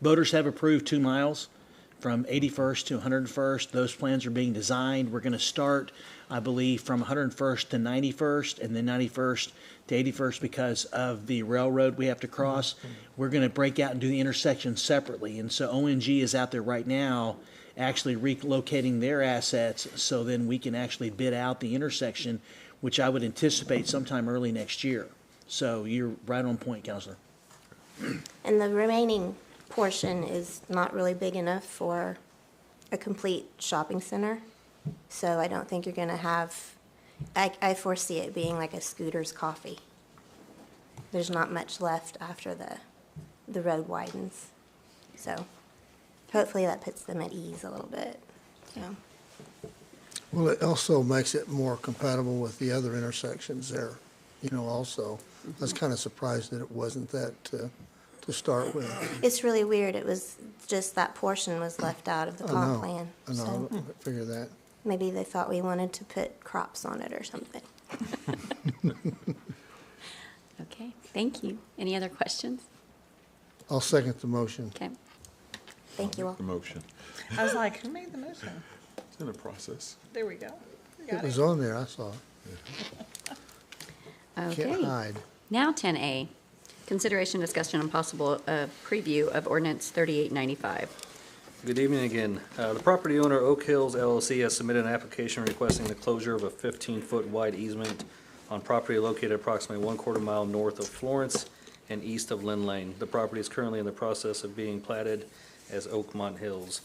Voters have approved 2 miles from 81st to 101st. Those plans are being designed. We're going to start, I believe, from 101st to 91st and then 91st to 81st because of the railroad we have to cross. We're going to break out and do the intersection separately. And so ONG is out there right now actually relocating their assets so then we can actually bid out the intersection, which I would anticipate sometime early next year. So you're right on point, Counselor. And the remaining portion is not really big enough for a complete shopping center. So I don't think you're going to have, I foresee it being like a Scooter's Coffee. There's not much left after the road widens. So hopefully that puts them at ease a little bit. So. Well, it also makes it more compatible with the other intersections there, you know, also. I was kind of surprised that it wasn't that to start with. It's really weird. It was just that portion was left out of the comp plan. I know, So I figure that. maybe they thought we wanted to put crops on it or something. Okay, thank you. Any other questions? I'll second the motion. Okay. Thank you all. The motion. I was like, who made the motion? It's in a process. There we go. It was on there, I saw it. Can't Okay. hide. Now 10A, consideration, discussion, and possible preview of ordinance 3895. Good evening again. The property owner, Oak Hills LLC, has submitted an application requesting the closure of a 15-foot wide easement on property located approximately 1/4 mile north of Florence and east of Lynn Lane. The property is currently in the process of being platted as Oakmont Hills.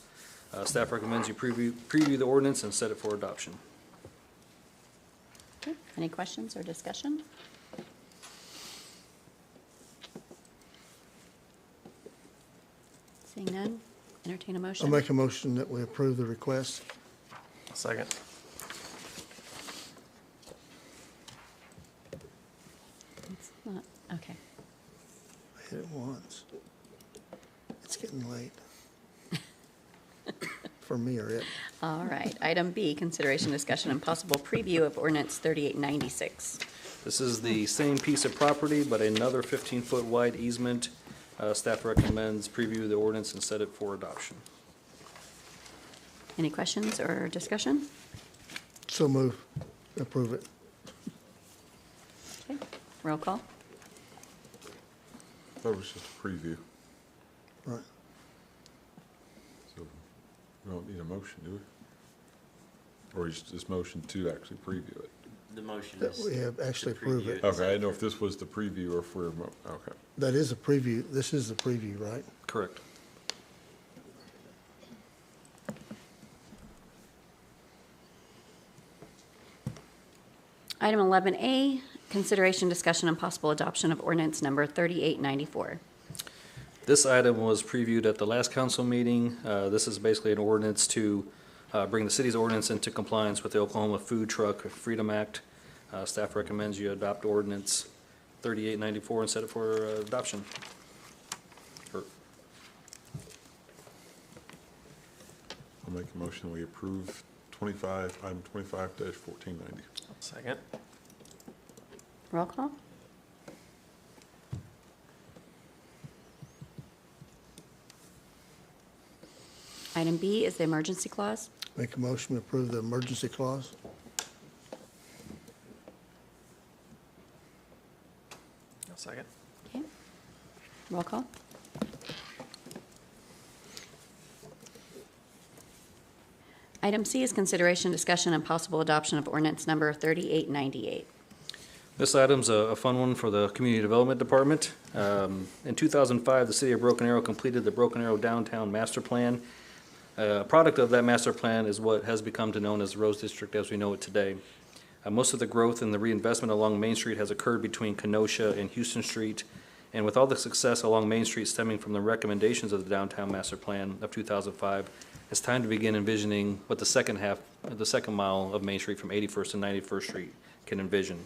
Staff recommends you preview the ordinance and set it for adoption. Okay. Any questions or discussion? Seeing none, entertain a motion. I'll make a motion that we approve the request. Second. It's not, okay. I hit it once. It's getting late. For me or it. All right. Item B, consideration, discussion, and possible preview of ordinance 3896. This is the same piece of property, but another 15-foot wide easement. Staff recommends preview the ordinance and set it for adoption. Any questions or discussion? So move. Approve it. Okay, roll call. That was just a preview, Right. so we don't need a motion, do we? Or is this motion to actually preview it? The motion That is. we have actually to approved preview it. Okay, I didn't know if this was the preview or if we're, okay. That is a preview. This is the preview, right? Correct. Item 11A, consideration, discussion, and possible adoption of ordinance number 3894. This item was previewed at the last council meeting. This is basically an ordinance to bring the city's ordinance into compliance with the Oklahoma Food Truck Freedom Act. Staff recommends you adopt ordinance 3894 and set it for adoption. I'll make a motion, we approve item 25-1490. Second. Roll call. Item B is the emergency clause. Make a motion to approve the emergency clause. Second. Okay. Roll call. Item C is consideration, discussion, and possible adoption of ordinance number 3898. This item's a fun one for the Community Development Department. In 2005, the city of Broken Arrow completed the Broken Arrow Downtown Master Plan. A product of that master plan is what has become known as the Rose District as we know it today. Most of the growth and the reinvestment along Main Street has occurred between Kenosha and Houston Street. And with all the success along Main Street stemming from the recommendations of the Downtown Master Plan of 2005, it's time to begin envisioning what the second mile of Main Street from 81st to 91st Street can envision.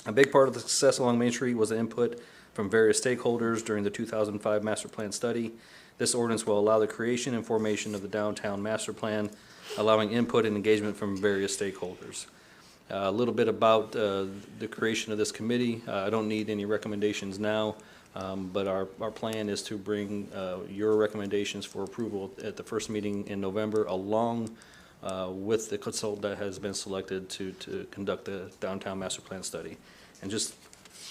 A big part of the success along Main Street was the input from various stakeholders during the 2005 Master Plan study. This ordinance will allow the creation and formation of the Downtown Master Plan, allowing input and engagement from various stakeholders. A little bit about the creation of this committee. I don't need any recommendations now, but our plan is to bring your recommendations for approval at the first meeting in November, along with the consultant that has been selected to conduct the Downtown Master Plan study. And just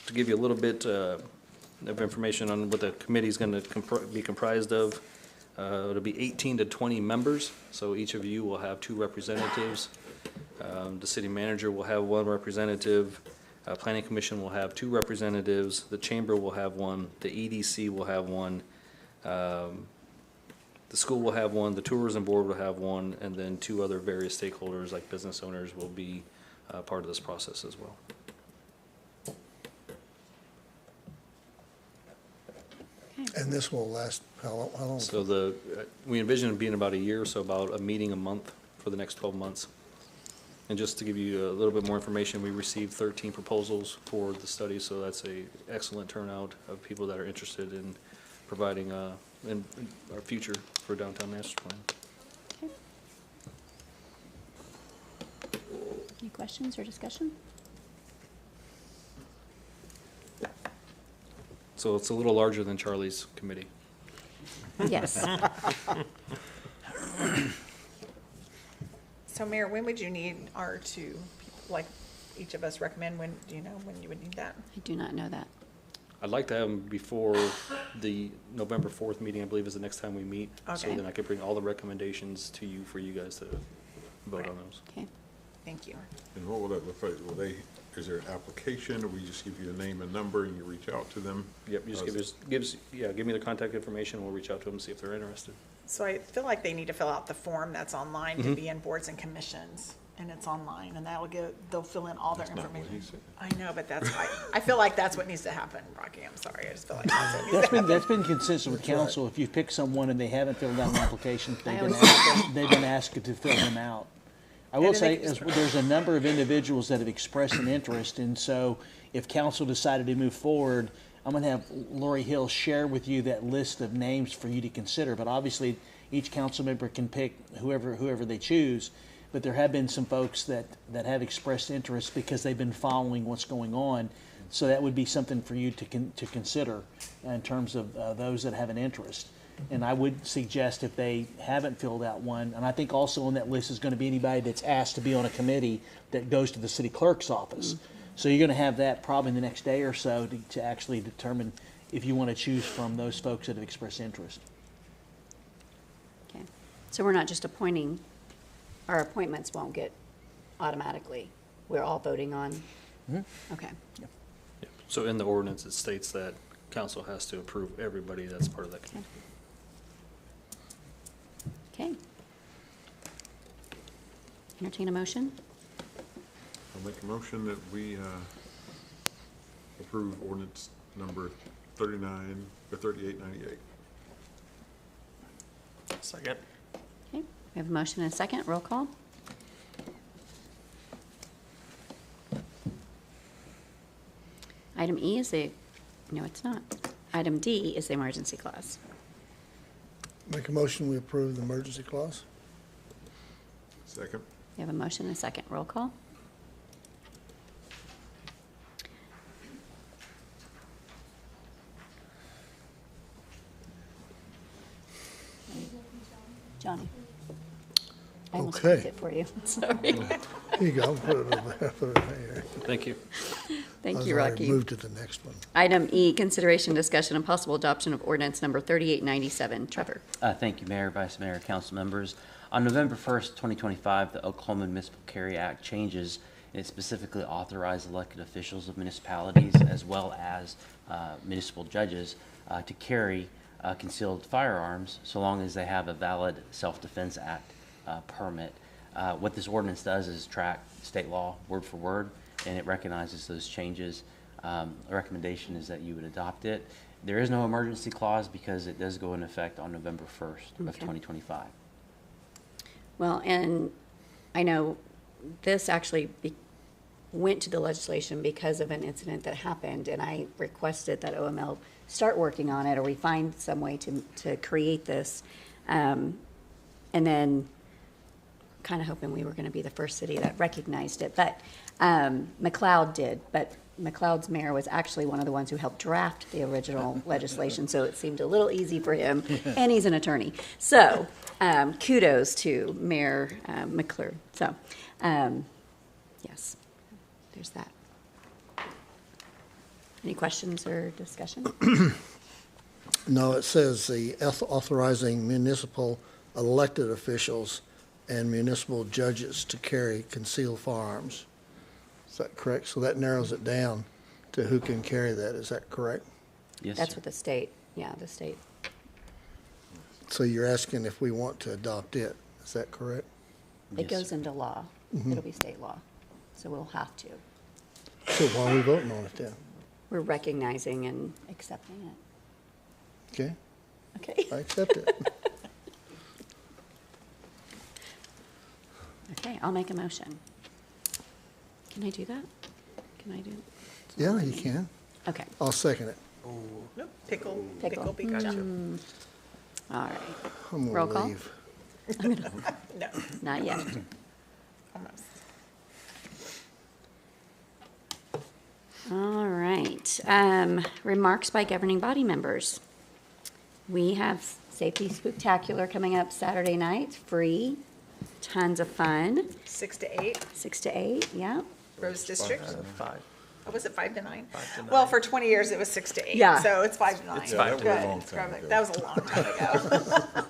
to give you a little bit of information on what the committee is going to be comprised of, it'll be 18 to 20 members, so each of you will have 2 representatives. The city manager will have 1 representative. Planning Commission will have 2 representatives. The Chamber will have 1. The EDC will have 1. The school will have 1. The Tourism Board will have 1. And then 2 other various stakeholders like business owners will be part of this process as well. And this will last how long? So we envision it being about a year, so about a meeting a month for the next 12 months. And just to give you a little bit more information, we received 13 proposals for the study, so that's an excellent turnout of people that are interested in providing in our future for Downtown Master Plan. Okay. Any questions or discussion? So it's a little larger than Charlie's committee. Yes. So Mayor, when would you need our 2, like, each of us recommend, when, do you know when you would need that? I do not know that. I'd like to have them before the November 4th meeting, I believe is the next time we meet. So Okay. then I could bring all the recommendations to you for you guys to vote on those. Okay. Thank you. And what will that look like? Is there an application, or we just give you a name and number and you reach out to them? Yep, you just give me the contact information, we'll reach out to them and see if they're interested. So I feel like they need to fill out the form that's online to be in boards and commissions. and it's online, and they'll fill in all their information. I know, but that's why, I feel like that's what needs to happen, Rocky, I'm sorry, I just feel like that's what needs to happen. That's been consistent with council. If you pick someone and they haven't filled out an application, they've been asked to fill them out. I will say, there's a number of individuals that have expressed an interest, and so if council decided to move forward, I'm going to have Lori Hill share with you that list of names for you to consider. But obviously, each council member can pick whoever they choose. But there have been some folks that have expressed interest because they've been following what's going on. So that would be something for you to consider in terms of those that have an interest. And I would suggest if they haven't filled out one, and I think also on that list is going to be anybody that's asked to be on a committee that goes to the city clerk's office. So you're going to have that probably in the next day or so to actually determine if you want to choose from those folks that have expressed interest. Okay. So we're not just appointing, our appointments won't get automatically. We're all voting on? Mm-hmm. Okay. Yep. Yep. So in the ordinance, it states that council has to approve everybody that's part of that committee. Okay. Entertain a motion? I'll make a motion that we approve ordinance number 3898. Second. Okay, we have a motion and a second. Roll call. Item E is no, it's not. Item D is the emergency clause. Make a motion, we approve the emergency clause. Second. We have a motion and a second. Roll call. Johnny. I almost Okay. picked it for you. Sorry. Here you go, put it over there, put it here. Thank you. Thank I you, was already Rocky. moved to the next one. Item E, consideration, discussion, and possible adoption of ordinance number 3897. Trevor. Thank you, Mayor, Vice Mayor, council members. On November 1st, 2025, the Oklahoma Municipal Carry Act changes. It specifically authorized elected officials of municipalities as well as municipal judges to carry concealed firearms so long as they have a valid Self-Defense Act permit. What this ordinance does is track state law word for word, and it recognizes those changes. The recommendation is that you would adopt it. There is no emergency clause because it does go into effect on November 1st of 2025. Well, and I know this actually went to the legislation because of an incident that happened, and I requested that OML start working on it, or we find some way to create this. And then kind of hoping we were going to be the first city that recognized it. But McLeod did, but McLeod's mayor was actually one of the ones who helped draft the original legislation, so it seemed a little easy for him, and he's an attorney. So kudos to Mayor McClure. So yes, there's that. Any questions or discussion? No, it says the authorizing municipal elected officials and municipal judges to carry concealed firearms. Is that correct? So that narrows it down to who can carry that. Is that correct? Yes, That's sir. what the state, yeah, the state. So you're asking if we want to adopt it. Is that correct? It Yes, goes sir. into law. It'll be state law, so we'll have to. So why are we voting on it then? We're recognizing and accepting it. Okay, Okay. I accept it. Okay, I'll make a motion. Can I do that? Can I do? Yeah, you can. Okay. I'll second it. Nope, pickle Pickle. Pikachu. All right. I'm Roll gonna call? leave. No, Not yet. almost. All right. Remarks by governing body members. We have Safety Spooktacular coming up Saturday night, free, tons of fun. 6 to 8, 6 to 8, yeah. Rose District. 5. Oh, was it 5 to 9? 5 to 9. Well, for 20 years, it was 6 to 8. Yeah. So it's 5 to 9. It's 5 to 9. Good. That was a long time ago.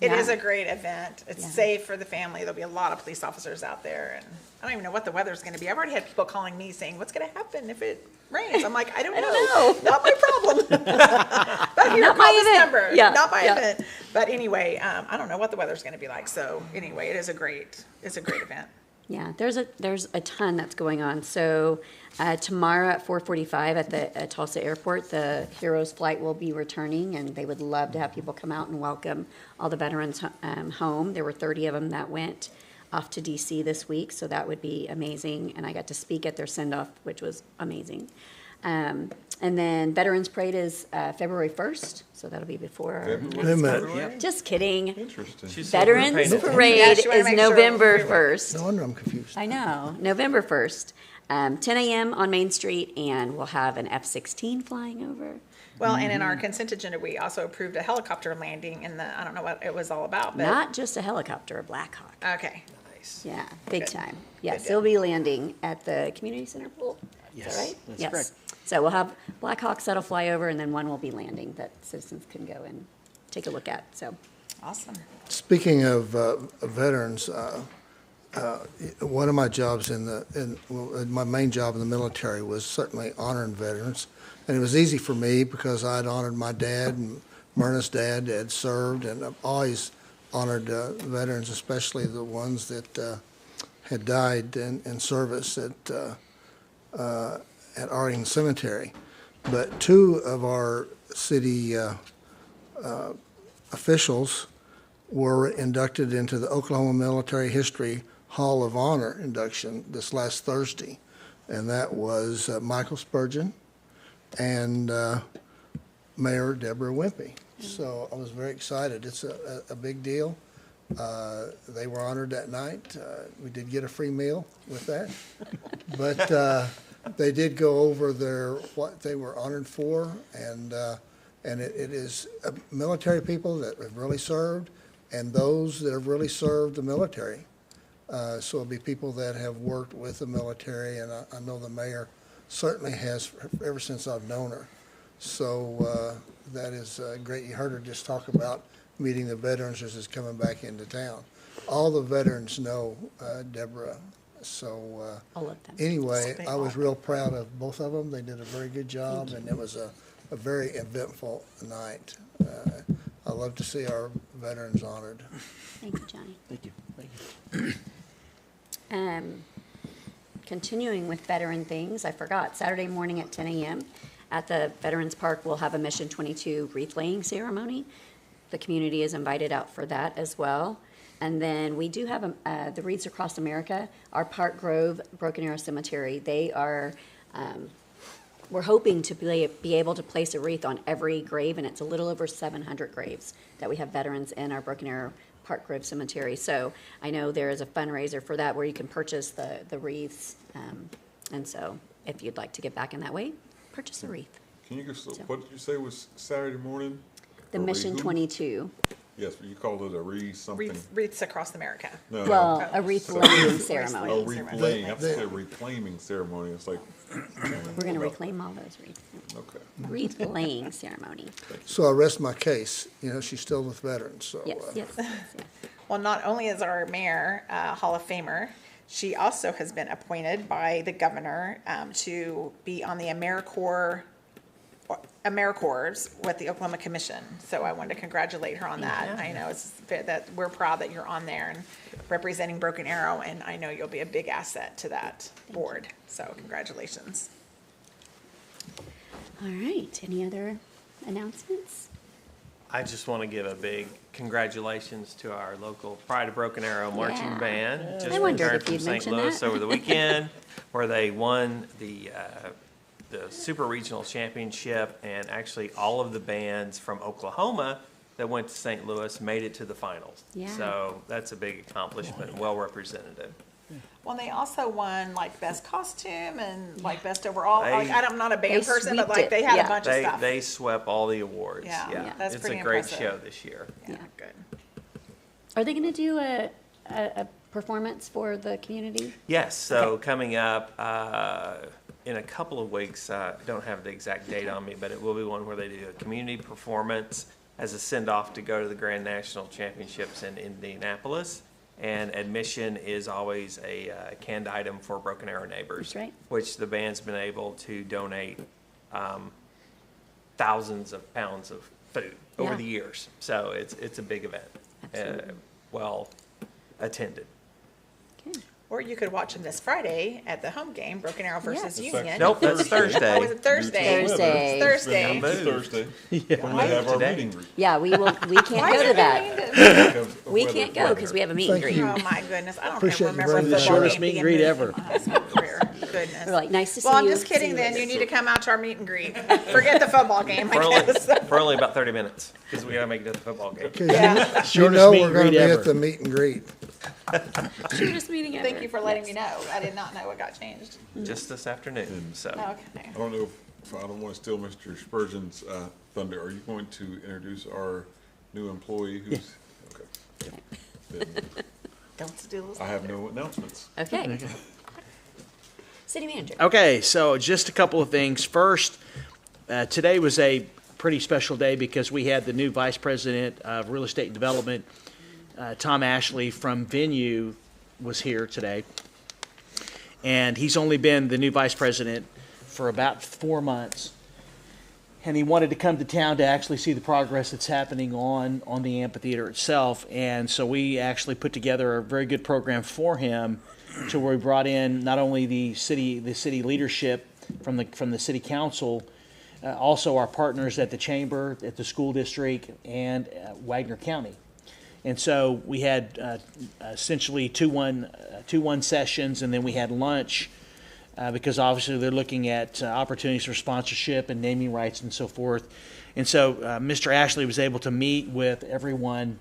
It Yeah. is a great event. It's Yeah. safe for the family. There'll be a lot of police officers out there, and I don't even know what the weather's going to be. I've already had people calling me saying, "What's going to happen if it rains?" I'm like, I don't know. Not my problem. But here, Not call my this event. number. Yeah, Not my yeah. event. But anyway, I don't know what the weather's going to be like. So anyway, it's a great event. Yeah, there's a ton that's going on. So tomorrow at 4:45 at the Tulsa Airport, the Heroes flight will be returning, and they would love to have people come out and welcome all the veterans home. There were 30 of them that went off to DC this week, so that would be amazing. And I got to speak at their send-off, which was amazing. And then Veterans Parade is February 1st, so that'll be before. February? February? Just kidding. Interesting. Veterans Yeah, Parade she wanna is make sure November we- 1st. No wonder I'm confused. I know, November 1st, 10 a.m. on Main Street, and we'll have an F-16 flying over. Well, and in our consent agenda, we also approved a helicopter landing in the, I don't know what it was all about, but. Not just a helicopter, a Black Hawk. Okay. Yeah, big Good. time. Yes, Good it'll be landing at the community center pool. Is that Yes, right? that's Yes. correct. So we'll have Black Hawks that'll fly over, and then one will be landing that citizens can go and take a look at, so. Awesome. Speaking of veterans, one of my jobs my main job in the military was certainly honoring veterans. And it was easy for me because I'd honored my dad and Myrna's dad had served, and I've always honored veterans, especially the ones that had died in service at Arlington Cemetery. But two of our city officials were inducted into the Oklahoma Military History Hall of Honor induction this last Thursday, and that was Michael Spurgeon and Mayor Deborah Wimpy. So I was very excited. It's a big deal. They were honored that night. We did get a free meal with that, but they did go over what they were honored for, and it is military people that have really served, and those that have really served the military. So it'll be people that have worked with the military, and I know the mayor certainly has ever since I've known her. So that is great. You heard her just talk about meeting the veterans as is coming back into town. All the veterans know Deborah. So All of them. anyway, I was real proud of both of them. They did a very good job, and it was a very eventful night. I love to see our veterans honored. Thank you, Johnny. Thank you. Thank you. Continuing with veteran things, I forgot, Saturday morning at 10 a.m. at the Veterans Park, we'll have a Mission 22 wreath laying ceremony. The community is invited out for that as well. And then we do have the Wreaths Across America, our Park Grove Broken Arrow Cemetery. They are, we're hoping to be able to place a wreath on every grave, and it's a little over 700 graves that we have veterans in our Broken Arrow Park Grove Cemetery. So I know there is a fundraiser for that where you can purchase the wreaths. And so if you'd like to get back in that way, purchase a wreath. Can you just, what did you say was Saturday morning? The A Mission wreath? 22. Yes, but you called it a wreath something. Wreaths Across America. No, Well, no. a wreath So- laying ceremony. Oh, wreath laying. I said reclaiming ceremony. It's like. We're going to reclaim all those wreaths. Okay. Wreath laying ceremony. So I rest my case. You know, she's still with veterans, so. Yes, yes, yes. Well, not only is our mayor Hall of Famer, she also has been appointed by the governor to be on the AmeriCorps with the Oklahoma Commission. So I wanted to congratulate her on that. I know that we're proud that you're on there and representing Broken Arrow, and I know you'll be a big asset to that board. So congratulations. All right, any other announcements? I just want to give a big congratulations to our local Pride of Broken Arrow marching Yeah. band. Just I wondered returned if from you'd St. mention Louis that. over the weekend, where they won the Super Regional Championship, and actually all of the bands from Oklahoma that went to St. Louis made it to the finals. Yeah. So that's a big accomplishment, and well represented. Well, they also won like best costume and like best overall. They- Like, I'm not a band They person, but sweeped like it. they had Yeah. a bunch of stuff. They swept all the awards. Yeah, that's It's pretty a great impressive. show this year. Yeah, good. Are they going to do a performance for the community? Yes, so coming up in a couple of weeks, I don't have the exact date on me, but it will be one where they do a community performance as a send-off to go to the Grand National Championships in Indianapolis. And admission is always a canned item for Broken Arrow neighbors. That's right. Which the band's been able to donate thousands of pounds of food over Yeah. the years. So it's a big event. Absolutely. Well attended. Or you could watch them this Friday at the home game, Broken Arrow versus Union. Nope, that's Thursday. Oh, is it Thursday? Thursday. It's Thursday. Thursday, when we have our meeting. greet. Yeah, we can't Why go is to it that. Because of We weather- can't go because we have a meet and Thank greet. you. Oh, my goodness. I don't Appreciate you remember a bringing The that football shortest game meet and being greet moved ever. in high school career. Goodness. We're like, nice to see Well, I'm you. just kidding See then. You later. need to come out to our meet and greet. Forget the football game, For I only, guess. for only about 30 minutes, because we gotta make it to the football game. 'Cause Yeah. you Shortest know meet we're and going to greet be ever. at the meet and greet. Shortest meeting ever. Thank you for letting me know. I did not know what got changed. Just this afternoon, so. Okay. I don't know if I don't want to steal Mr. Spurgeon's thunder. Are you going to introduce our new employee who's? Okay. Then Don't steal us. I have no announcements. Okay. City manager. Okay, so just a couple of things. First, today was a pretty special day because we had the new Vice President of Real Estate and Development, Tom Ashley from Venue, was here today. And he's only been the new Vice President for about 4 months. And he wanted to come to town to actually see the progress that's happening on the amphitheater itself. And so we actually put together a very good program for him, to where we brought in not only the city leadership from the city council, also our partners at the chamber, at the school district, and Wagner County. And so we had essentially 2-1 sessions, and then we had lunch, because obviously they're looking at opportunities for sponsorship and naming rights and so forth. And so Mr. Ashley was able to meet with everyone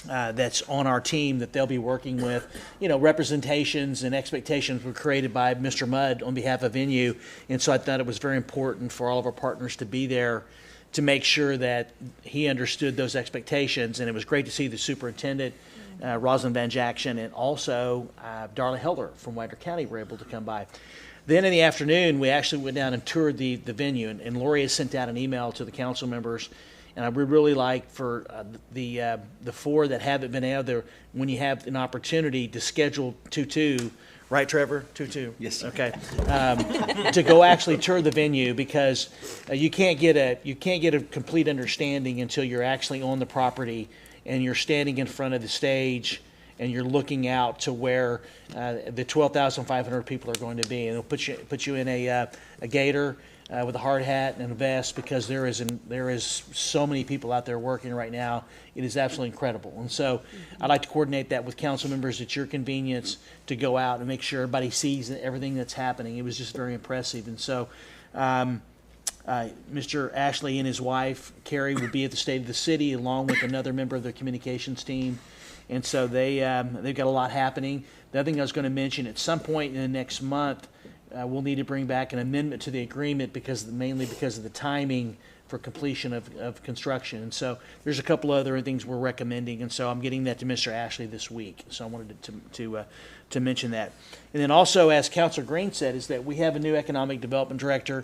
that's on our team that they'll be working with. You know, representations and expectations were created by Mr. Mudd on behalf of Venue, and so I thought it was very important for all of our partners to be there to make sure that he understood those expectations. And it was great to see the superintendent, Rosalind Van Jackson, and also Darla Heller from Wagner County were able to come by. Then in the afternoon, we actually went down and toured the venue, and Lori has sent out an email to the council members. And I would really like for the 4 that haven't been out there, when you have an opportunity to schedule 2-2, right, Trevor? 2-2. Yes, sir. Okay. To go actually tour the venue, because you can't get a complete understanding until you're actually on the property and you're standing in front of the stage and you're looking out to where the 12,500 people are going to be, and it'll put you in a gaiter. With a hard hat and a vest, because there is so many people out there working right now. It is absolutely incredible. And so I'd like to coordinate that with council members at your convenience to go out and make sure everybody sees everything that's happening. It was just very impressive. And so Mr. Ashley and his wife, Carrie, will be at the State of the City along with another member of their communications team. And so they've got a lot happening. The other thing I was going to mention, at some point in the next month, we'll need to bring back an amendment to the agreement, mainly because of the timing for completion of construction. And so there's a couple other things we're recommending, and so I'm getting that to Mr. Ashley this week. So I wanted to mention that. And then also, as Councilor Green said, is that we have a new economic development director,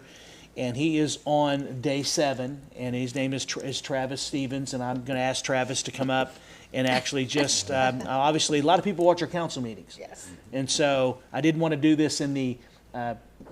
and he is on day 7, and his name is Travis Stevens, and I'm going to ask Travis to come up and actually just, obviously, a lot of people watch our council meetings. Yes. And so I didn't want to do this in the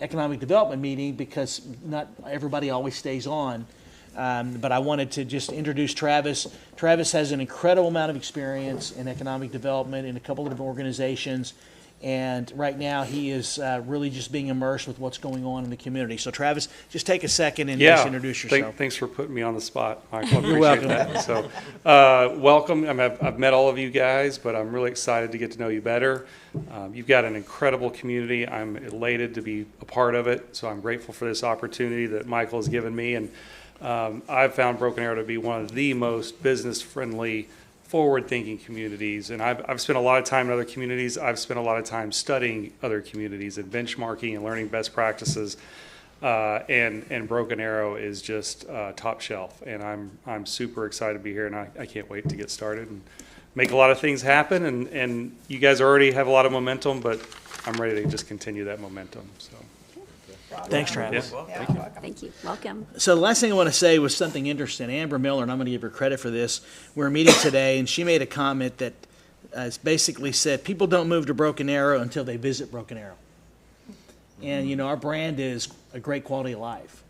economic development meeting, because not everybody always stays on. But I wanted to just introduce Travis. Travis has an incredible amount of experience in economic development in a couple of organizations. And right now he is really just being immersed with what's going on in the community. So Travis, just take a second and just introduce yourself. Thanks for putting me on the spot, Michael. I You're appreciate welcome. that. So, welcome. I've met all of you guys, but I'm really excited to get to know you better. You've got an incredible community. I'm elated to be a part of it. So I'm grateful for this opportunity that Michael has given me. And I've found Broken Arrow to be one of the most business-friendly, forward-thinking communities. And I've spent a lot of time in other communities. I've spent a lot of time studying other communities and benchmarking and learning best practices. And Broken Arrow is just top shelf. And I'm super excited to be here, and I can't wait to get started and make a lot of things happen. And you guys already have a lot of momentum, but I'm ready to just continue that momentum. So. Thanks, Travis. Thank you. Welcome. So the last thing I want to say was something interesting. Amber Miller, and I'm going to give her credit for this. We were meeting today, and she made a comment that basically said people don't move to Broken Arrow until they visit Broken Arrow. And, our brand is a great quality of life.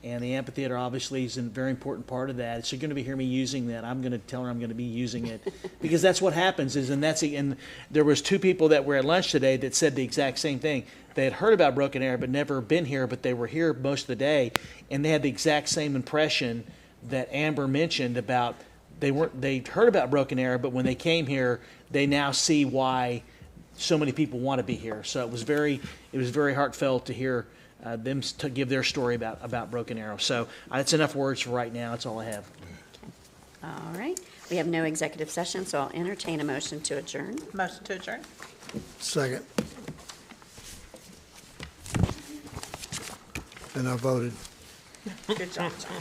And the amphitheater obviously is a very important part of that. So you're going to be hearing me using that. I'm going to tell her I'm going to be using it because that's what happens. And there was two people that were at lunch today that said the exact same thing. They had heard about Broken Arrow but never been here, but they were here most of the day, and they had the exact same impression that Amber mentioned about they'd heard about Broken Arrow, but when they came here, they now see why so many people want to be here. So it was very heartfelt to hear them to give their story about Broken Arrow. So that's enough words for right now. That's all I have. All right. We have no executive session, so I'll entertain a motion to adjourn. Motion to adjourn. Second. And I voted. Good job, John.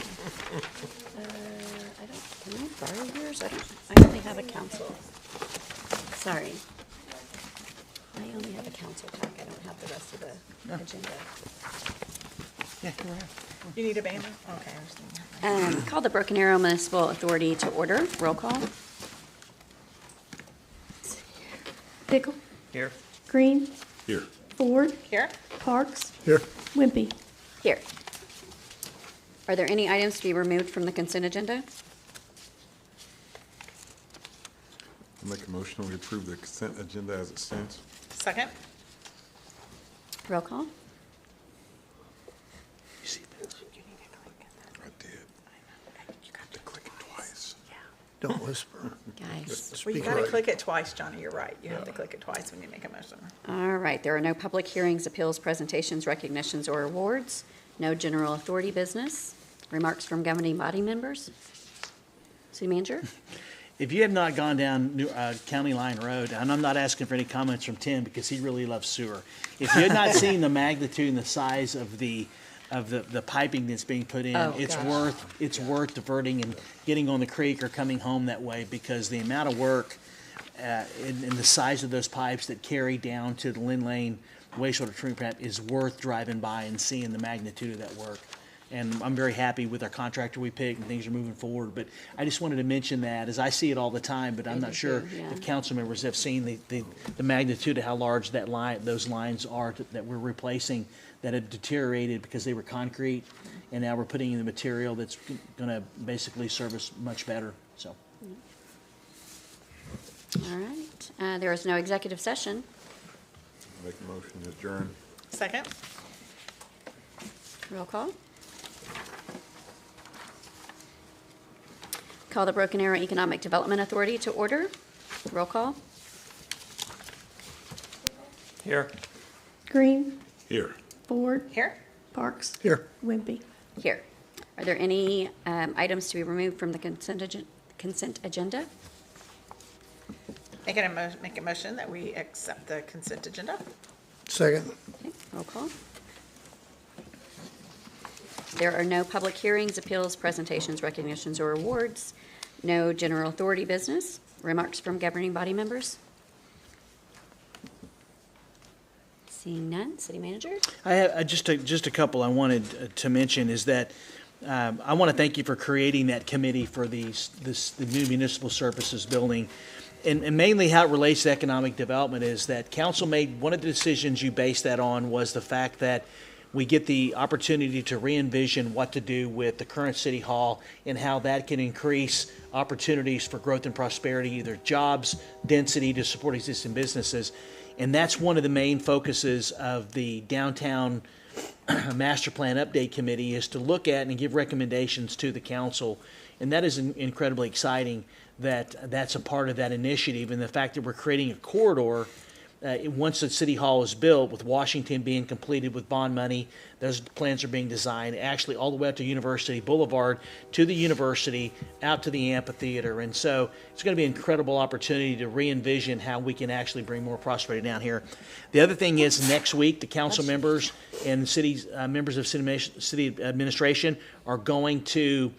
Can I borrow yours? I only have a council. Sorry. I only have a council pack. I don't have the rest of the agenda. Yeah, go ahead. You need a banner? Okay, I understand. Call the Broken Arrow Municipal Authority to order. Roll call. Pickle, Here. Green, Here. Ford, Here? Parks, Here. Wimpy. Here. Are there any items to be removed from the consent agenda? I'll make a motion we approve the consent agenda as it stands. Second? Roll call. I did. You got to click it twice. Don't whisper. Guys. Well, you Speak gotta right. click it twice, Johnny, you're right. You have to click it twice when you make a motion. All right. There are no public hearings, appeals, presentations, recognitions, or awards. No general authority business. Remarks from governing body members. City Manager? If you have not gone down County Line Road, and I'm not asking for any comments from Tim because he really loves sewer. If you had not seen the magnitude and the size of the piping that's being put in, it's worth diverting and getting on the creek or coming home that way because the amount of work and the size of those pipes that carry down to the Lynn Lane wastewater treatment plant is worth driving by and seeing the magnitude of that work. And I'm very happy with our contractor we picked and things are moving forward. But I just wanted to mention that as I see it all the time, but I'm not sure if council members have seen the magnitude of how large those lines are that we're replacing that had deteriorated because they were concrete. And now we're putting in the material that's going to basically serve us much better. So. All right. There is no executive session. Make a motion to adjourn. Second? Roll call. Call the Broken Arrow Economic Development Authority to order. Roll call. Here. Green, Here. Ford, Here? Parks, Here. Wimpy. Here. Are there any items to be removed from the consent agenda? Make a motion that we accept the consent agenda. Second. Okay, roll call. There are no public hearings, appeals, presentations, recognitions, or awards. No general authority business. Remarks from governing body members? Seeing none. City Manager? I have just a couple I wanted to mention is that I want to thank you for creating that committee for the new municipal services building. And mainly how it relates to economic development is that council made, one of the decisions you based that on was the fact that we get the opportunity to re-envision what to do with the current city hall and how that can increase opportunities for growth and prosperity, either jobs, density to support existing businesses. And that's one of the main focuses of the downtown master plan update committee is to look at and give recommendations to the council. And that is incredibly exciting that that's a part of that initiative, and the fact that we're creating a corridor once the city hall is built, with Washington being completed with bond money, those plans are being designed actually all the way up to University Boulevard, to the university, out to the amphitheater. And so it's going to be an incredible opportunity to re-envision how we can actually bring more prosperity down here. The other thing is next week, the council members and members of city administration are going to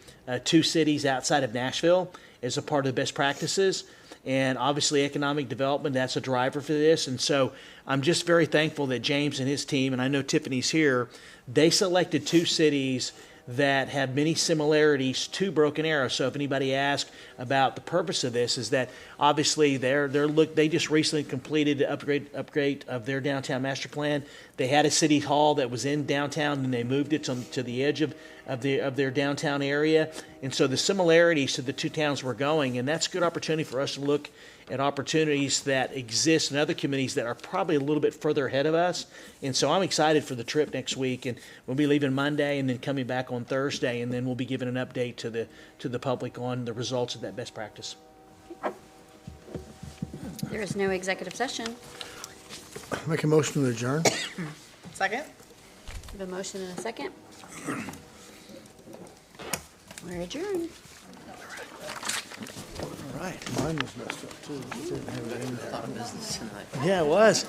2 cities outside of Nashville as a part of the best practices. And obviously, economic development, that's a driver for this. And so I'm just very thankful that James and his team, and I know Tiffany's here, they selected 2 cities that have many similarities to Broken Arrow. So if anybody asks about the purpose of this, is that obviously they just recently completed the upgrade of their downtown master plan. They had a city hall that was in downtown, and they moved it to the edge of their downtown area. And so the similarities to the 2 towns were going, and that's a good opportunity for us to look at opportunities that exist in other communities that are probably a little bit further ahead of us. And so I'm excited for the trip next week, and we'll be leaving Monday and then coming back on Thursday, and then we'll be giving an update to the public on the results of that best practice. There is no executive session. Make a motion to adjourn. Second? We have a motion and a second. We're adjourned. All right. Mine was messed up too. It didn't have it in there. Yeah, it was.